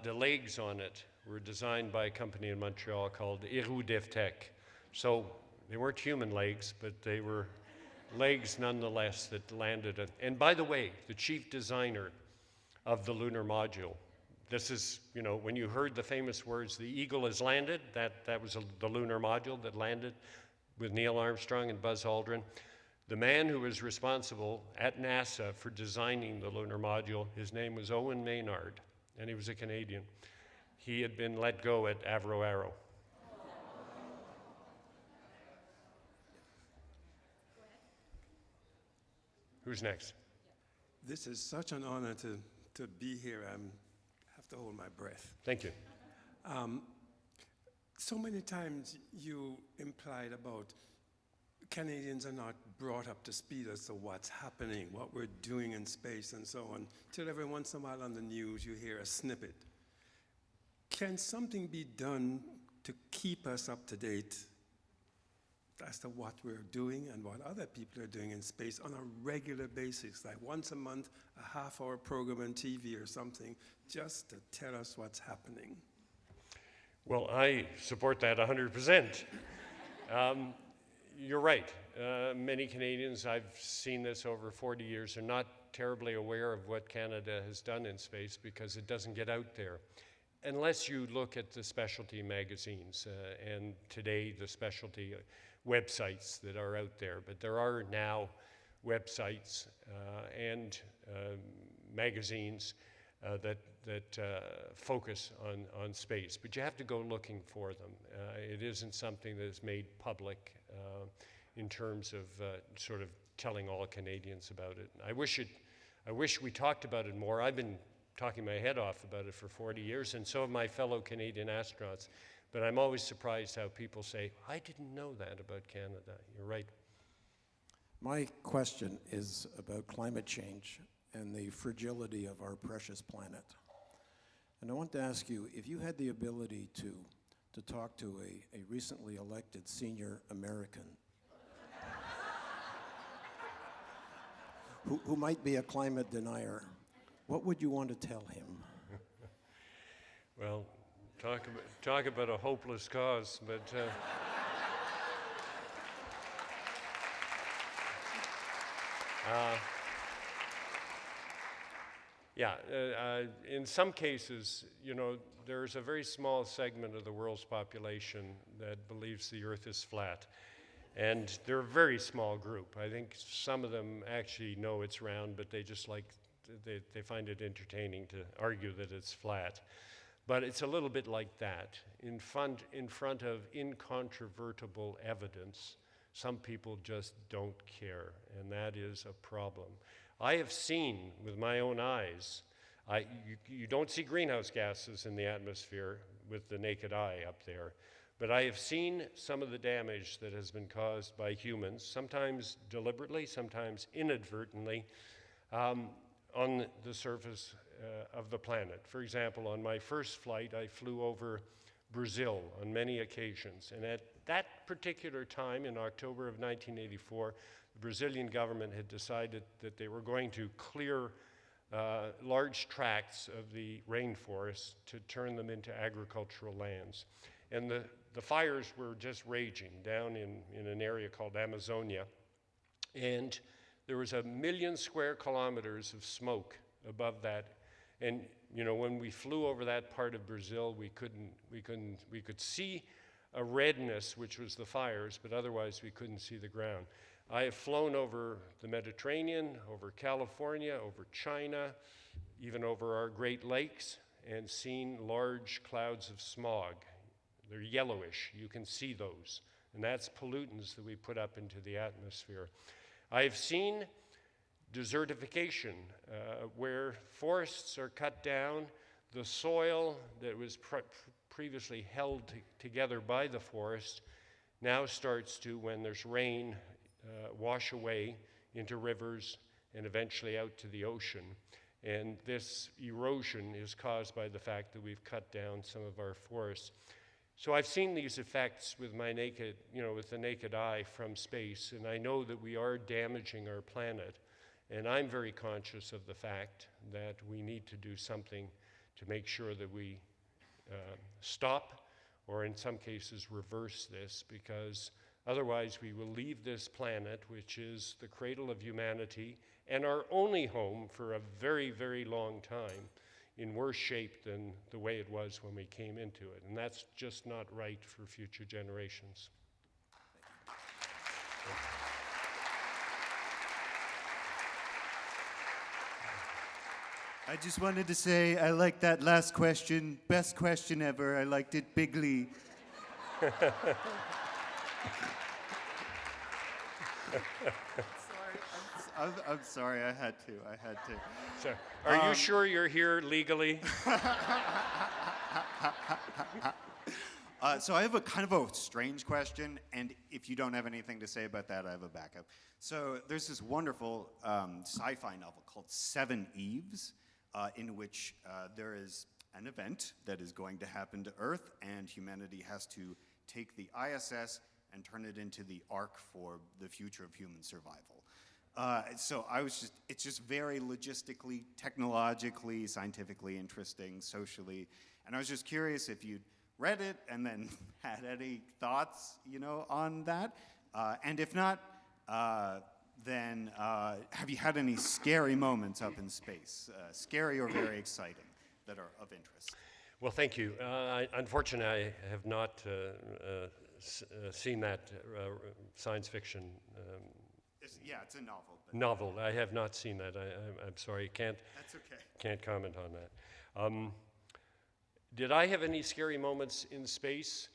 the legs on it were designed by a company in Montreal called Devtech. So they weren't human legs, but they were legs nonetheless that landed it. And by the way, the chief designer of the lunar module, this is, when you heard the famous words, the eagle has landed, that was the lunar module that landed with Neil Armstrong and Buzz Aldrin. The man who was responsible at NASA for designing the lunar module, his name was Owen Maynard, and he was a Canadian. He had been let go at Avro Arrow. Who's next? This is such an honor to be here. I have to hold my breath. Thank you. So many times you implied about Canadians are not brought up to speed as to what's happening, what we're doing in space and so on, till every once in a while on the news you hear a snippet. Can something be done to keep us up to date as to what we're doing and what other people are doing in space on a regular basis, like once a month, a half-hour program on TV or something, just to tell us what's happening? Well, I support that 100%. You're right. Many Canadians, I've seen this over 40 years, are not terribly aware of what Canada has done in space because it doesn't get out there. Unless you look at the specialty magazines and today the specialty websites that are out there. But there are now websites and magazines that focus on space. But you have to go looking for them. It isn't something that is made public in terms of sort of telling all Canadians about it. I wish we talked about it more. I've been talking my head off about it for 40 years, and so have my fellow Canadian astronauts. But I'm always surprised how people say, I didn't know that about Canada. You're right. My question is about climate change and the fragility of our precious planet. And I want to ask you, if you had the ability to talk to a recently elected senior American who might be a climate denier, what would you want to tell him? Well, talk about a hopeless cause, but in some cases, there's a very small segment of the world's population that believes the Earth is flat. And they're a very small group. I think some of them actually know it's round, but they just they find it entertaining to argue that it's flat. But it's a little bit like that. In front of incontrovertible evidence, some people just don't care, and that is a problem. I have seen with my own eyes, you don't see greenhouse gases in the atmosphere with the naked eye up there, but I have seen some of the damage that has been caused by humans, sometimes deliberately, sometimes inadvertently, on the surface of the planet. For example, on my first flight, I flew over Brazil on many occasions. And at that particular time, in October of 1984, the Brazilian government had decided that they were going to clear large tracts of the rainforest to turn them into agricultural lands. And the fires were just raging down in an area called Amazonia. And there was 1 million square kilometers of smoke above that. And you know, when we flew over that part of Brazil, we could see a redness, which was the fires, but otherwise we couldn't see the ground. I have flown over the Mediterranean, over California, over China, even over our Great Lakes, and seen large clouds of smog. They're yellowish, you can see those. And that's pollutants that we put up into the atmosphere. I've seen desertification, where forests are cut down, the soil that was previously held together by the forest now starts to, when there's rain, wash away into rivers and eventually out to the ocean. And this erosion is caused by the fact that we've cut down some of our forests. So I've seen these effects with my naked, with the naked eye from space, and I know that we are damaging our planet. And I'm very conscious of the fact that we need to do something to make sure that we stop, or in some cases reverse this, because otherwise we will leave this planet, which is the cradle of humanity and our only home for a very, very long time, in worse shape than the way it was when we came into it. And that's just not right for future generations. I just wanted to say I like that last question. Best question ever. I liked it bigly. I'm sorry. I had to. So, are you sure you're here legally? So I have a kind of a strange question, and if you don't have anything to say about that, I have a backup. So there's this wonderful sci-fi novel called Seven Eves, in which there is an event that is going to happen to Earth, and humanity has to take the ISS and turn it into the Ark for the future of human survival. So it's just very logistically, technologically, scientifically interesting, socially, and I was just curious if you'd read it and then had any thoughts, on that, and if not, then have you had any scary moments up in space, scary or very exciting, that are of interest? Well, thank you. Unfortunately, I have not seen that science fiction It's a novel. But novel. I have not seen that. I'm sorry, That's okay. can't comment on that. Did I have any scary moments in space?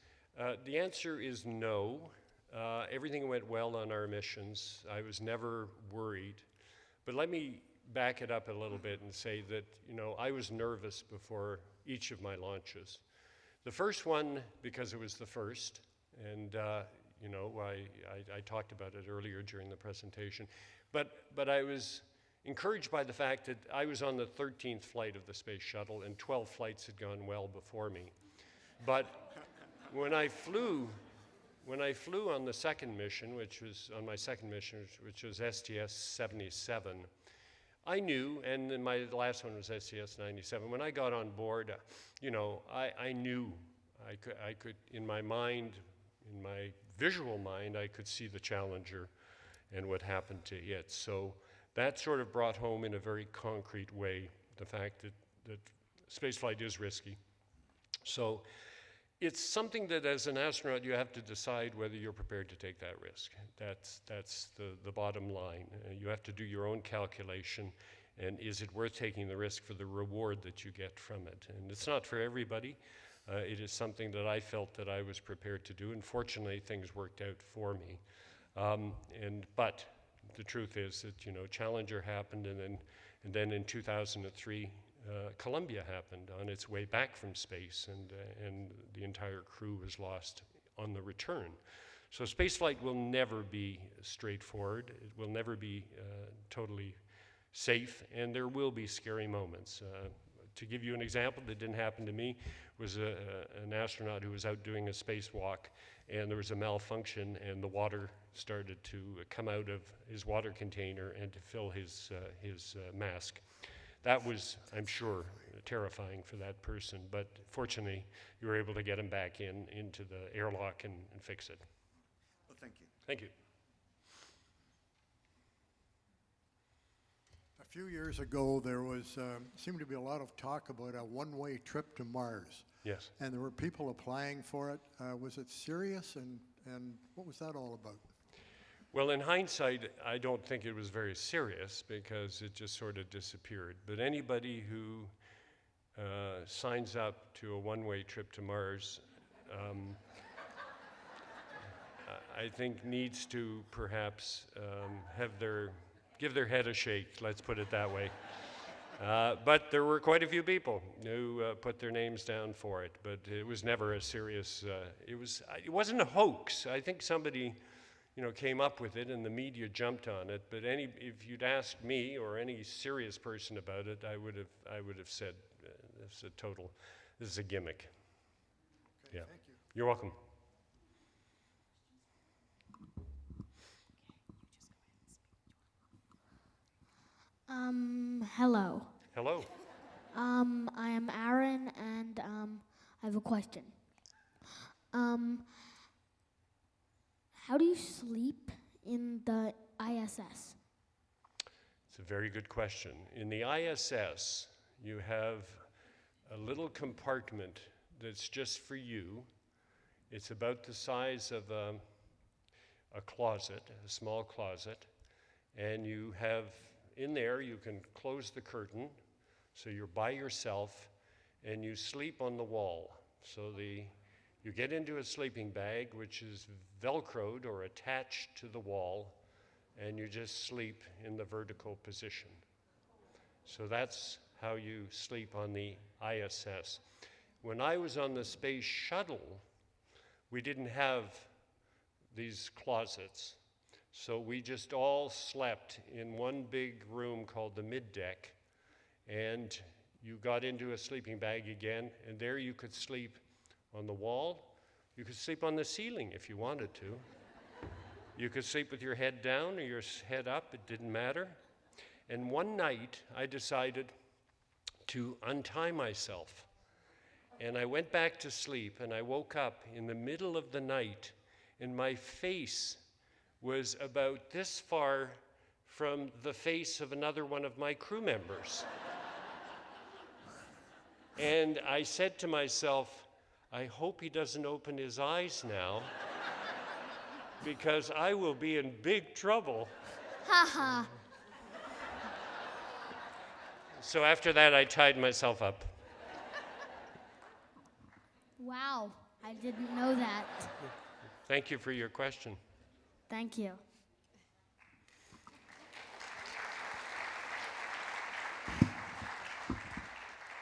The answer is no. Everything went well on our missions. I was never worried. But let me back it up a little bit and say that, I was nervous before each of my launches. The first one, because it was the first, and I talked about it earlier during the presentation, but I was encouraged by the fact that I was on the 13th flight of the space shuttle and 12 flights had gone well before me. But when I flew on the second mission, which was STS-77, I knew, and then my last one was STS-97. When I got on board, I knew I could, in my mind, in my visual mind, I could see the Challenger and what happened to it. So that sort of brought home in a very concrete way the fact that spaceflight is risky. So it's something that as an astronaut you have to decide whether you're prepared to take that risk. That's the bottom line. You have to do your own calculation, and is it worth taking the risk for the reward that you get from it? And it's not for everybody. It is something that I felt that I was prepared to do, and fortunately things worked out for me. But the truth is that Challenger happened, and then in 2003 Columbia happened on its way back from space, and the entire crew was lost on the return. So spaceflight will never be straightforward. It will never be totally safe, and there will be scary moments. To give you an example that didn't happen to me was an astronaut who was out doing a spacewalk, and there was a malfunction, and the water started to come out of his water container and to fill his mask. that was, I'm sure, terrifying for that person. But fortunately, you were able to get him back into the airlock and fix it. Well, thank you. Thank you. A few years ago, there was seemed to be a lot of talk about a one-way trip to Mars. Yes. And there were people applying for it. Was it serious, and what was that all about? Well, in hindsight, I don't think it was very serious because it just sort of disappeared. But anybody who signs up to a one-way trip to Mars, I think needs to perhaps give their head a shake, let's put it that way. But there were quite a few people who put their names down for it, but it was never a serious, it wasn't a hoax. I think somebody, came up with it and the media jumped on it, but if you'd asked me or any serious person about it, I would have said, this is a gimmick. Okay, Yeah. thank you. You're welcome. Hello. Hello. I am Aaron, and I have a question. How do you sleep in the ISS? It's a very good question. In the ISS, you have a little compartment that's just for you. It's about the size of a closet, a small closet, and you have in there, you can close the curtain, so you're by yourself, and you sleep on the wall. So you get into a sleeping bag, which is velcroed or attached to the wall, and you just sleep in the vertical position. So that's how you sleep on the ISS. When I was on the space shuttle, we didn't have these closets. So we just all slept in one big room called the middeck, and you got into a sleeping bag again, and there you could sleep on the wall. You could sleep on the ceiling if you wanted to. You could sleep with your head down or your head up, it didn't matter. And one night, I decided to untie myself. And I went back to sleep, and I woke up in the middle of the night, and my face was about this far from the face of another one of my crew members. And I said to myself, I hope he doesn't open his eyes now, because I will be in big trouble. Haha. So after that, I tied myself up. Wow, I didn't know that. Thank you for your question. Thank you.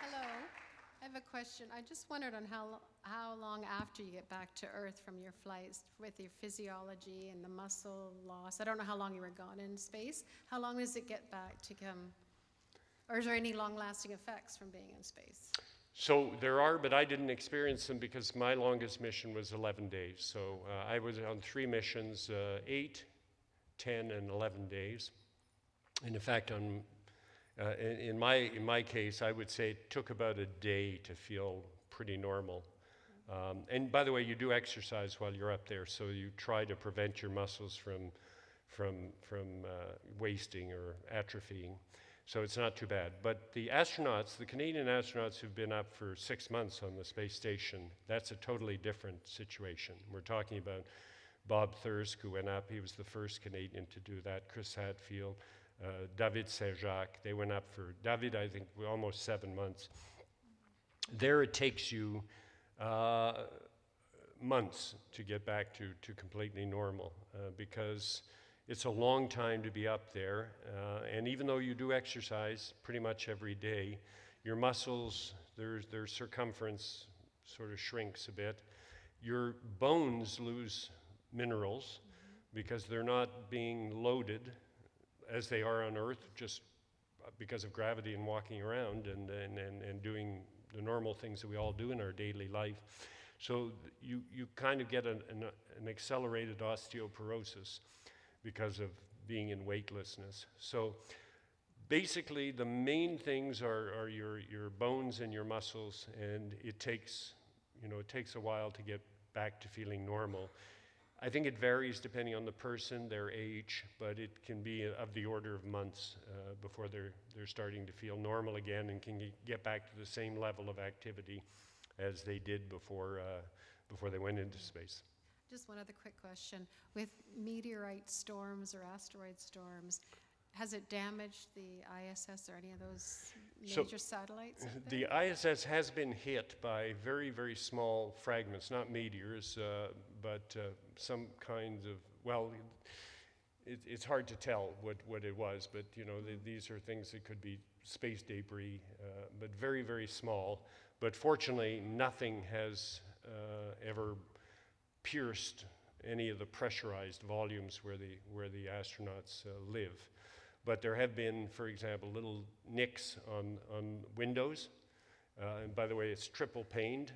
Hello. I have a question. I just wondered on how long after you get back to Earth from your flights with your physiology and the muscle loss. I don't know how long you were gone in space. How long does it get back to come? Or is there any long-lasting effects from being in space? So there are, but I didn't experience them because my longest mission was 11 days. So I was on 3 missions, 8, 10, and 11 days. And in fact, in my case, I would say it took about a day to feel pretty normal. And by the way, you do exercise while you're up there, so you try to prevent your muscles from wasting or atrophying. So it's not too bad. But the astronauts, the Canadian astronauts who've been up for 6 months on the space station, that's a totally different situation. We're talking about Bob Thirsk, who went up. He was the first Canadian to do that. Chris Hadfield, David Saint-Jacques. They went up for, David, I think, almost 7 months. There it takes you months to get back to completely normal because it's a long time to be up there, and even though you do exercise pretty much every day, your muscles, their circumference sort of shrinks a bit. Your bones lose minerals because they're not being loaded as they are on Earth, just because of gravity and walking around and doing the normal things that we all do in our daily life. So you kind of get an accelerated osteoporosis because of being in weightlessness. So Basically, the main things are your bones and your muscles, and it takes a while to get back to feeling normal. I think it varies depending on the person, their age, but it can be of the order of months before they're starting to feel normal again and can get back to the same level of activity as they did before they went into space. Just one other quick question. With meteorite storms or asteroid storms, has it damaged the ISS or any of those major satellites up there? The ISS has been hit by very, very small fragments, not meteors, but some kinds of, well, it's hard to tell what it was, but these are things that could be space debris, but very, very small. But fortunately, nothing has ever pierced any of the pressurized volumes where the astronauts live. But there have been, for example, little nicks on windows. And by the way, it's triple paned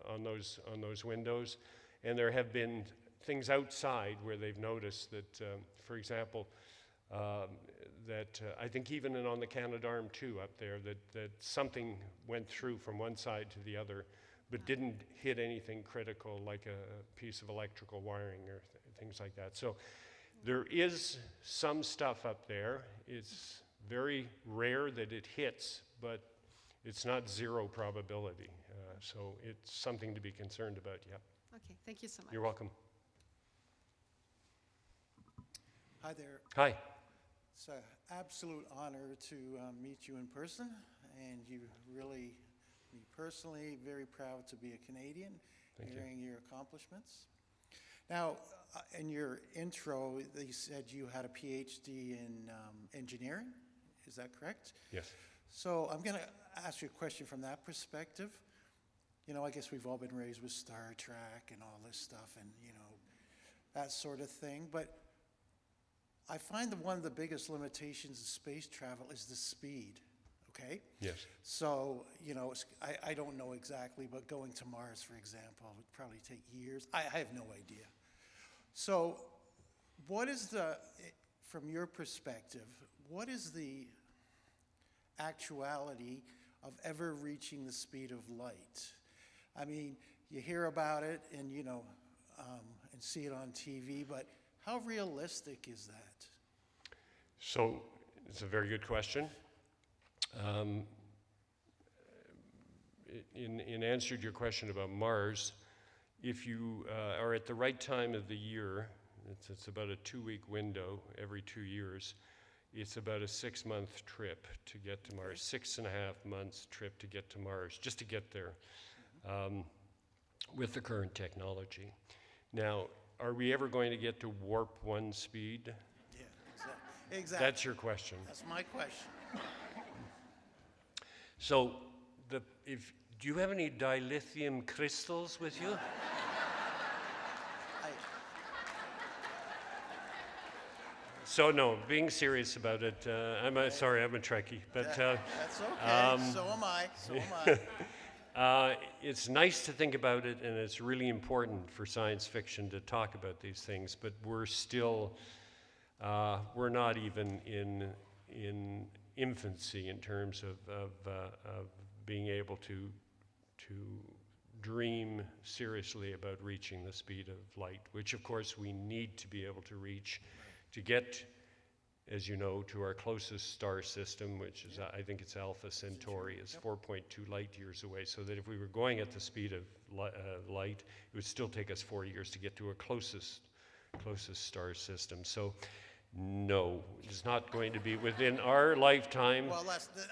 on those windows. And there have been things outside where they've noticed that, for example, that I think even on the Canadarm2 up there, that something went through from one side to the other, but didn't hit anything critical like a piece of electrical wiring or things like that. So there is some stuff up there. It's very rare that it hits, but it's not zero probability. So it's something to be concerned about, yeah. Okay, thank you so much. You're welcome. Hi there. Hi. It's an absolute honor to meet you in person, and you really, me personally, very proud to be a Canadian, hearing your accomplishments. Now, in your intro, you said you had a PhD in engineering. Is that correct? Yes. So I'm going to ask you a question from that perspective. I guess we've all been raised with Star Trek and all this stuff and, that sort of thing. But I find that one of the biggest limitations of space travel is the speed, okay? Yes. So, I don't know exactly, but going to Mars, for example, would probably take years. I have no idea. So what is from your perspective, what is the actuality of ever reaching the speed of light? I mean, you hear about it and, and see it on TV, but how realistic is that? So it's a very good question. In answer to your question about Mars, if you are at the right time of the year, it's about a 2-week window every 2 years, it's about a 6-month trip to get to Mars, 6.5 months trip to get to Mars, just to get there with the current technology. Now, are we ever going to get to warp 1 speed? Yeah, exactly. That's your question. That's my question. So, do you have any dilithium crystals with you? So no, being serious about it, I'm a Trekkie, but that's okay. So am I. it's nice to think about it, and it's really important for science fiction to talk about these things. But we're still, we're not even in infancy in terms of being able to dream seriously about reaching the speed of light, which of course we need to be able to reach to get, as you know, to our closest star system, which is, I think it's Alpha Centauri, is 4.2 light years away, so that if we were going at the speed of light, it would still take us 4 years to get to our closest star system. So no, it's not going to be within our lifetime. Well,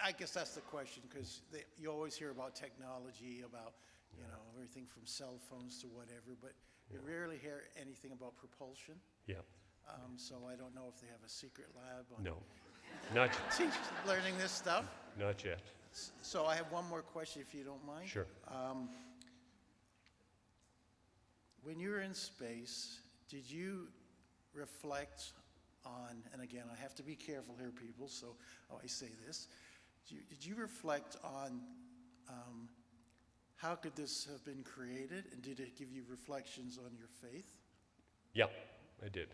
I guess that's the question, because you always hear about technology, about everything from cell phones to whatever, but you rarely hear anything about propulsion. Yeah. So I don't know if they have a secret lab on No, not yet. learning this stuff. Not yet. So I have one more question, if you don't mind. Sure. When you were in space, did you reflect on, and again, I have to be careful here, people, so I say this. Did you reflect on how could this have been created, and did it give you reflections on your faith? Yeah, I did.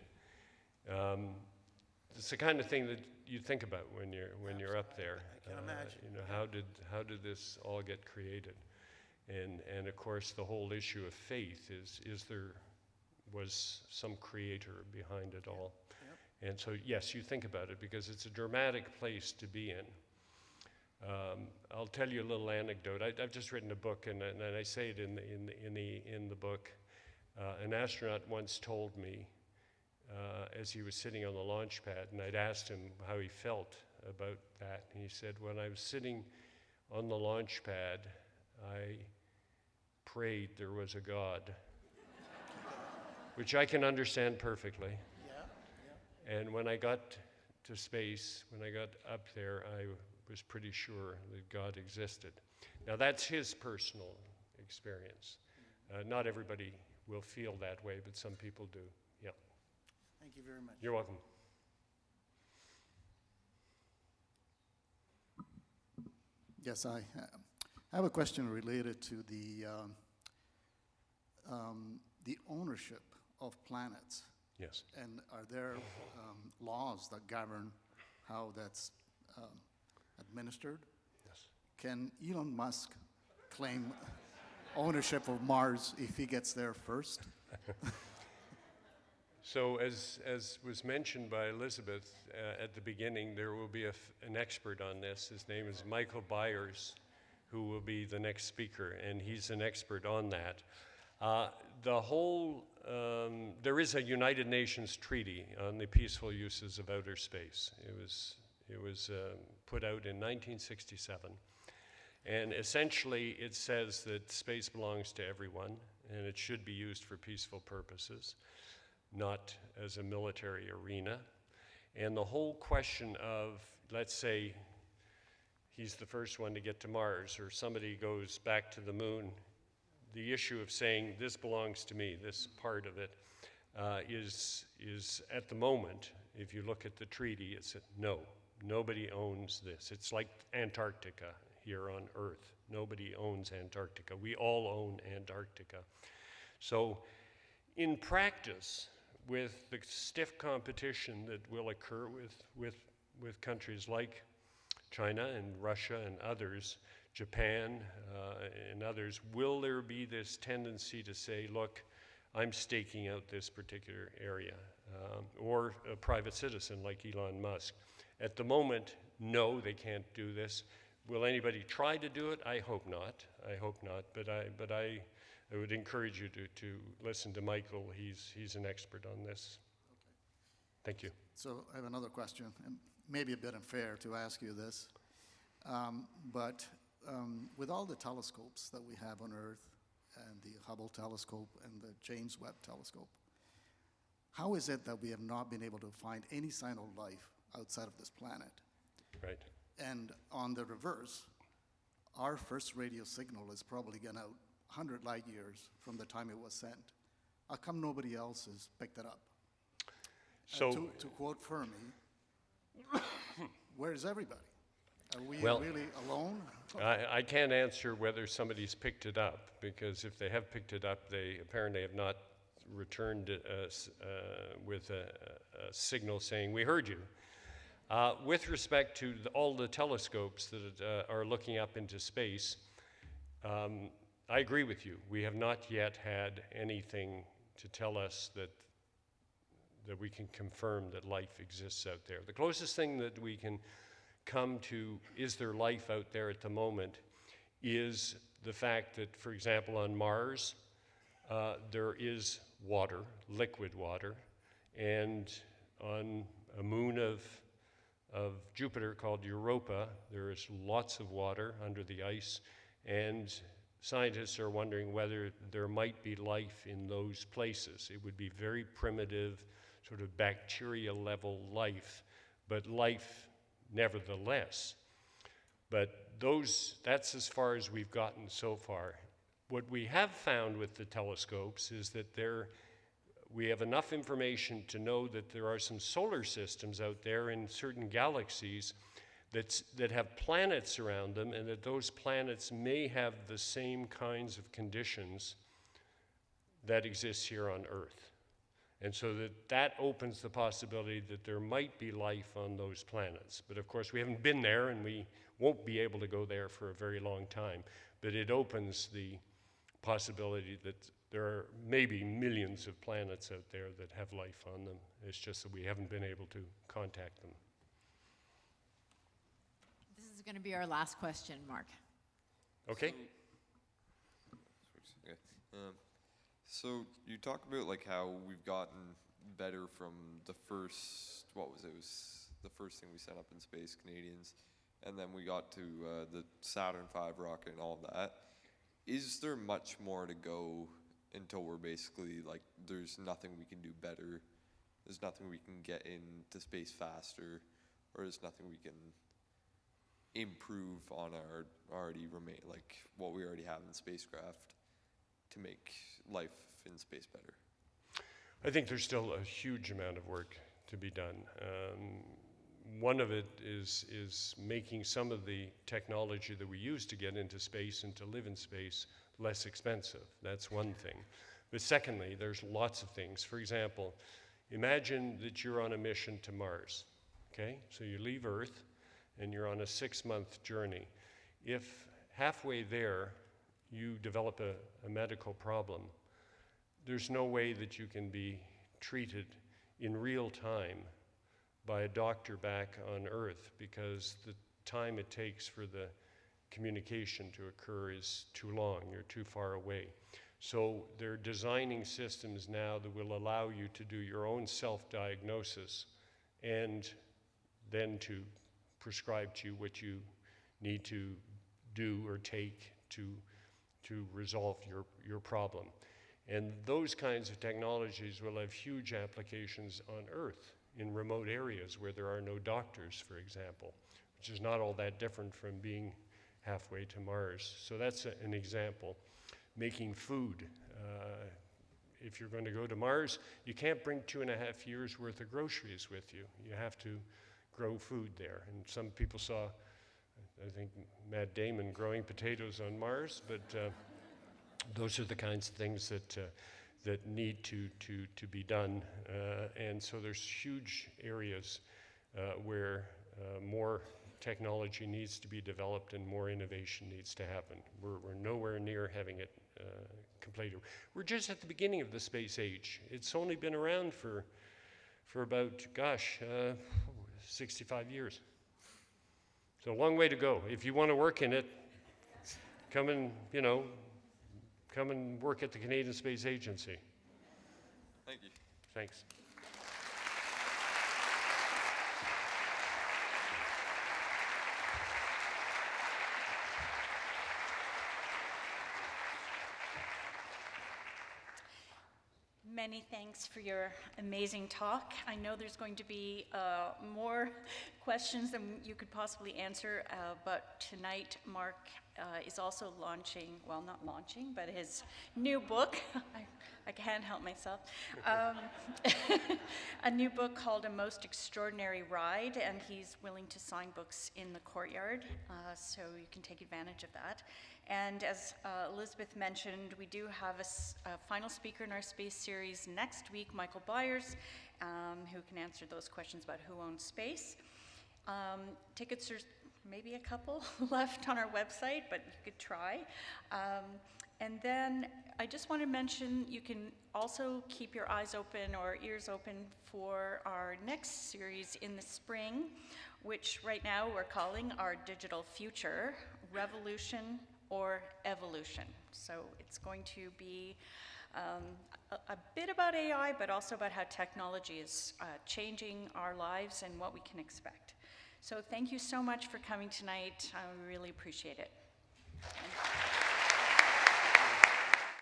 it's the kind of thing that you think about when you're up there. I can imagine. You know, how did this all get created? And of course, the whole issue of faith was some creator behind it all. Yep. And so, yes, you think about it because it's a dramatic place to be in. I'll tell you a little anecdote. I've just written a book, and I say it in the book. An astronaut once told me, as he was sitting on the launch pad, and I'd asked him how he felt about that, and he said, "When I was sitting on the launch pad, I prayed there was a God," which I can understand perfectly. Yeah. And when I got to space, when I got up there, I was pretty sure that God existed. Now, that's his personal experience. Not everybody will feel that way, but some people do. Yeah. Thank you very much. You're welcome. Yes, I have a question related to the ownership of planets. Yes. And are there laws that govern how that's administered? Yes. Can Elon Musk claim ownership of Mars if he gets there first? So as was mentioned by Elizabeth at the beginning, there will be an expert on this. His name is Michael Byers, who will be the next speaker, and he's an expert on that. There is a United Nations treaty on the peaceful uses of outer space. It was put out in 1967. And essentially, it says that space belongs to everyone, and it should be used for peaceful purposes, not as a military arena. And the whole question of, let's say, he's the first one to get to Mars, or somebody goes back to the moon, the issue of saying, this belongs to me, this part of it, is at the moment, if you look at the treaty, it's no, nobody owns this. It's like Antarctica here on Earth. Nobody owns Antarctica. We all own Antarctica. So in practice, with the stiff competition that will occur with countries like China and Russia and others, Japan and others, will there be this tendency to say, look, I'm staking out this particular area, or a private citizen like Elon Musk? At the moment, no, they can't do this. Will anybody try to do it? I hope not. I hope not. But I would encourage you to listen to Michael. He's an expert on this. Okay. Thank you. So I have another question, and maybe a bit unfair to ask you this, but with all the telescopes that we have on Earth, and the Hubble telescope and the James Webb telescope, how is it that we have not been able to find any sign of life outside of this planet? Right. And on the reverse, our first radio signal is probably gone out 100 light years from the time it was sent. How come nobody else has picked it up? So, to quote Fermi, where's everybody? Are we well, really alone? I can't answer whether somebody's picked it up, because if they have picked it up, they apparently have not returned with a signal saying, we heard you. With respect to all the telescopes that are looking up into space, I agree with you. We have not yet had anything to tell us that we can confirm that life exists out there. The closest thing that we can come to, is there life out there at the moment, is the fact that, for example, on Mars, there is water, liquid water, and on a moon of Jupiter called Europa, there is lots of water under the ice, and scientists are wondering whether there might be life in those places. It would be very primitive, sort of bacteria-level life, but life nevertheless. But that's as far as we've gotten so far. What we have found with the telescopes is that we have enough information to know that there are some solar systems out there in certain galaxies that have planets around them, and that those planets may have the same kinds of conditions that exist here on Earth. And so that opens the possibility that there might be life on those planets. But of course, we haven't been there, and we won't be able to go there for a very long time. But it opens the possibility that there are maybe millions of planets out there that have life on them. It's just that we haven't been able to contact them. This is going to be our last question, Mark. Okay. So you talk about like how we've gotten better from the first, what was it? It was the first thing we sent up in space, Canadians, and then we got to the Saturn V rocket and all of that. Is there much more to go until we're basically like, there's nothing we can do better, there's nothing we can get into space faster, or there's nothing we can improve on our already remain, like what we already have in spacecraft to make life in space better? I think there's still a huge amount of work to be done. One of it is making some of the technology that we use to get into space and to live in space less expensive. That's one thing. But secondly, there's lots of things. For example, imagine that you're on a mission to Mars, okay? So you leave Earth and you're on a 6-month journey. If halfway there you develop a medical problem, there's no way that you can be treated in real time by a doctor back on Earth, because the time it takes for the communication to occur is too long, you're too far away. So they're designing systems now that will allow you to do your own self-diagnosis and then to prescribe to you what you need to do or take to resolve your problem. And those kinds of technologies will have huge applications on Earth in remote areas where there are no doctors, for example, which is not all that different from being halfway to Mars. So that's an example. Making food. If you're going to go to Mars, you can't bring 2.5 years worth of groceries with you. You have to grow food there. And some people saw, I think, Matt Damon growing potatoes on Mars, but those are the kinds of things that need to be done. And so there's huge areas where more technology needs to be developed and more innovation needs to happen. We're nowhere near having it completed. We're just at the beginning of the space age. It's only been around for about, 65 years. So a long way to go. If you want to work in it, come and work at the Canadian Space Agency. Thank you. Thanks. Many thanks for your amazing talk. I know there's going to be more questions than you could possibly answer, but tonight Marc is also launching, well, not launching, but his new book. I can't help myself. A new book called A Most Extraordinary Ride, and he's willing to sign books in the courtyard, so you can take advantage of that. And as Elizabeth mentioned, we do have a final speaker in our space series next week, Michael Byers, who can answer those questions about who owns space. Tickets are maybe a couple left on our website, but you could try. And then I just want to mention you can also keep your eyes open or ears open for our next series in the spring, which right now we're calling our Digital Future, Revolution or Evolution. So it's going to be a bit about AI, but also about how technology is changing our lives and what we can expect. So thank you so much for coming tonight. I really appreciate it.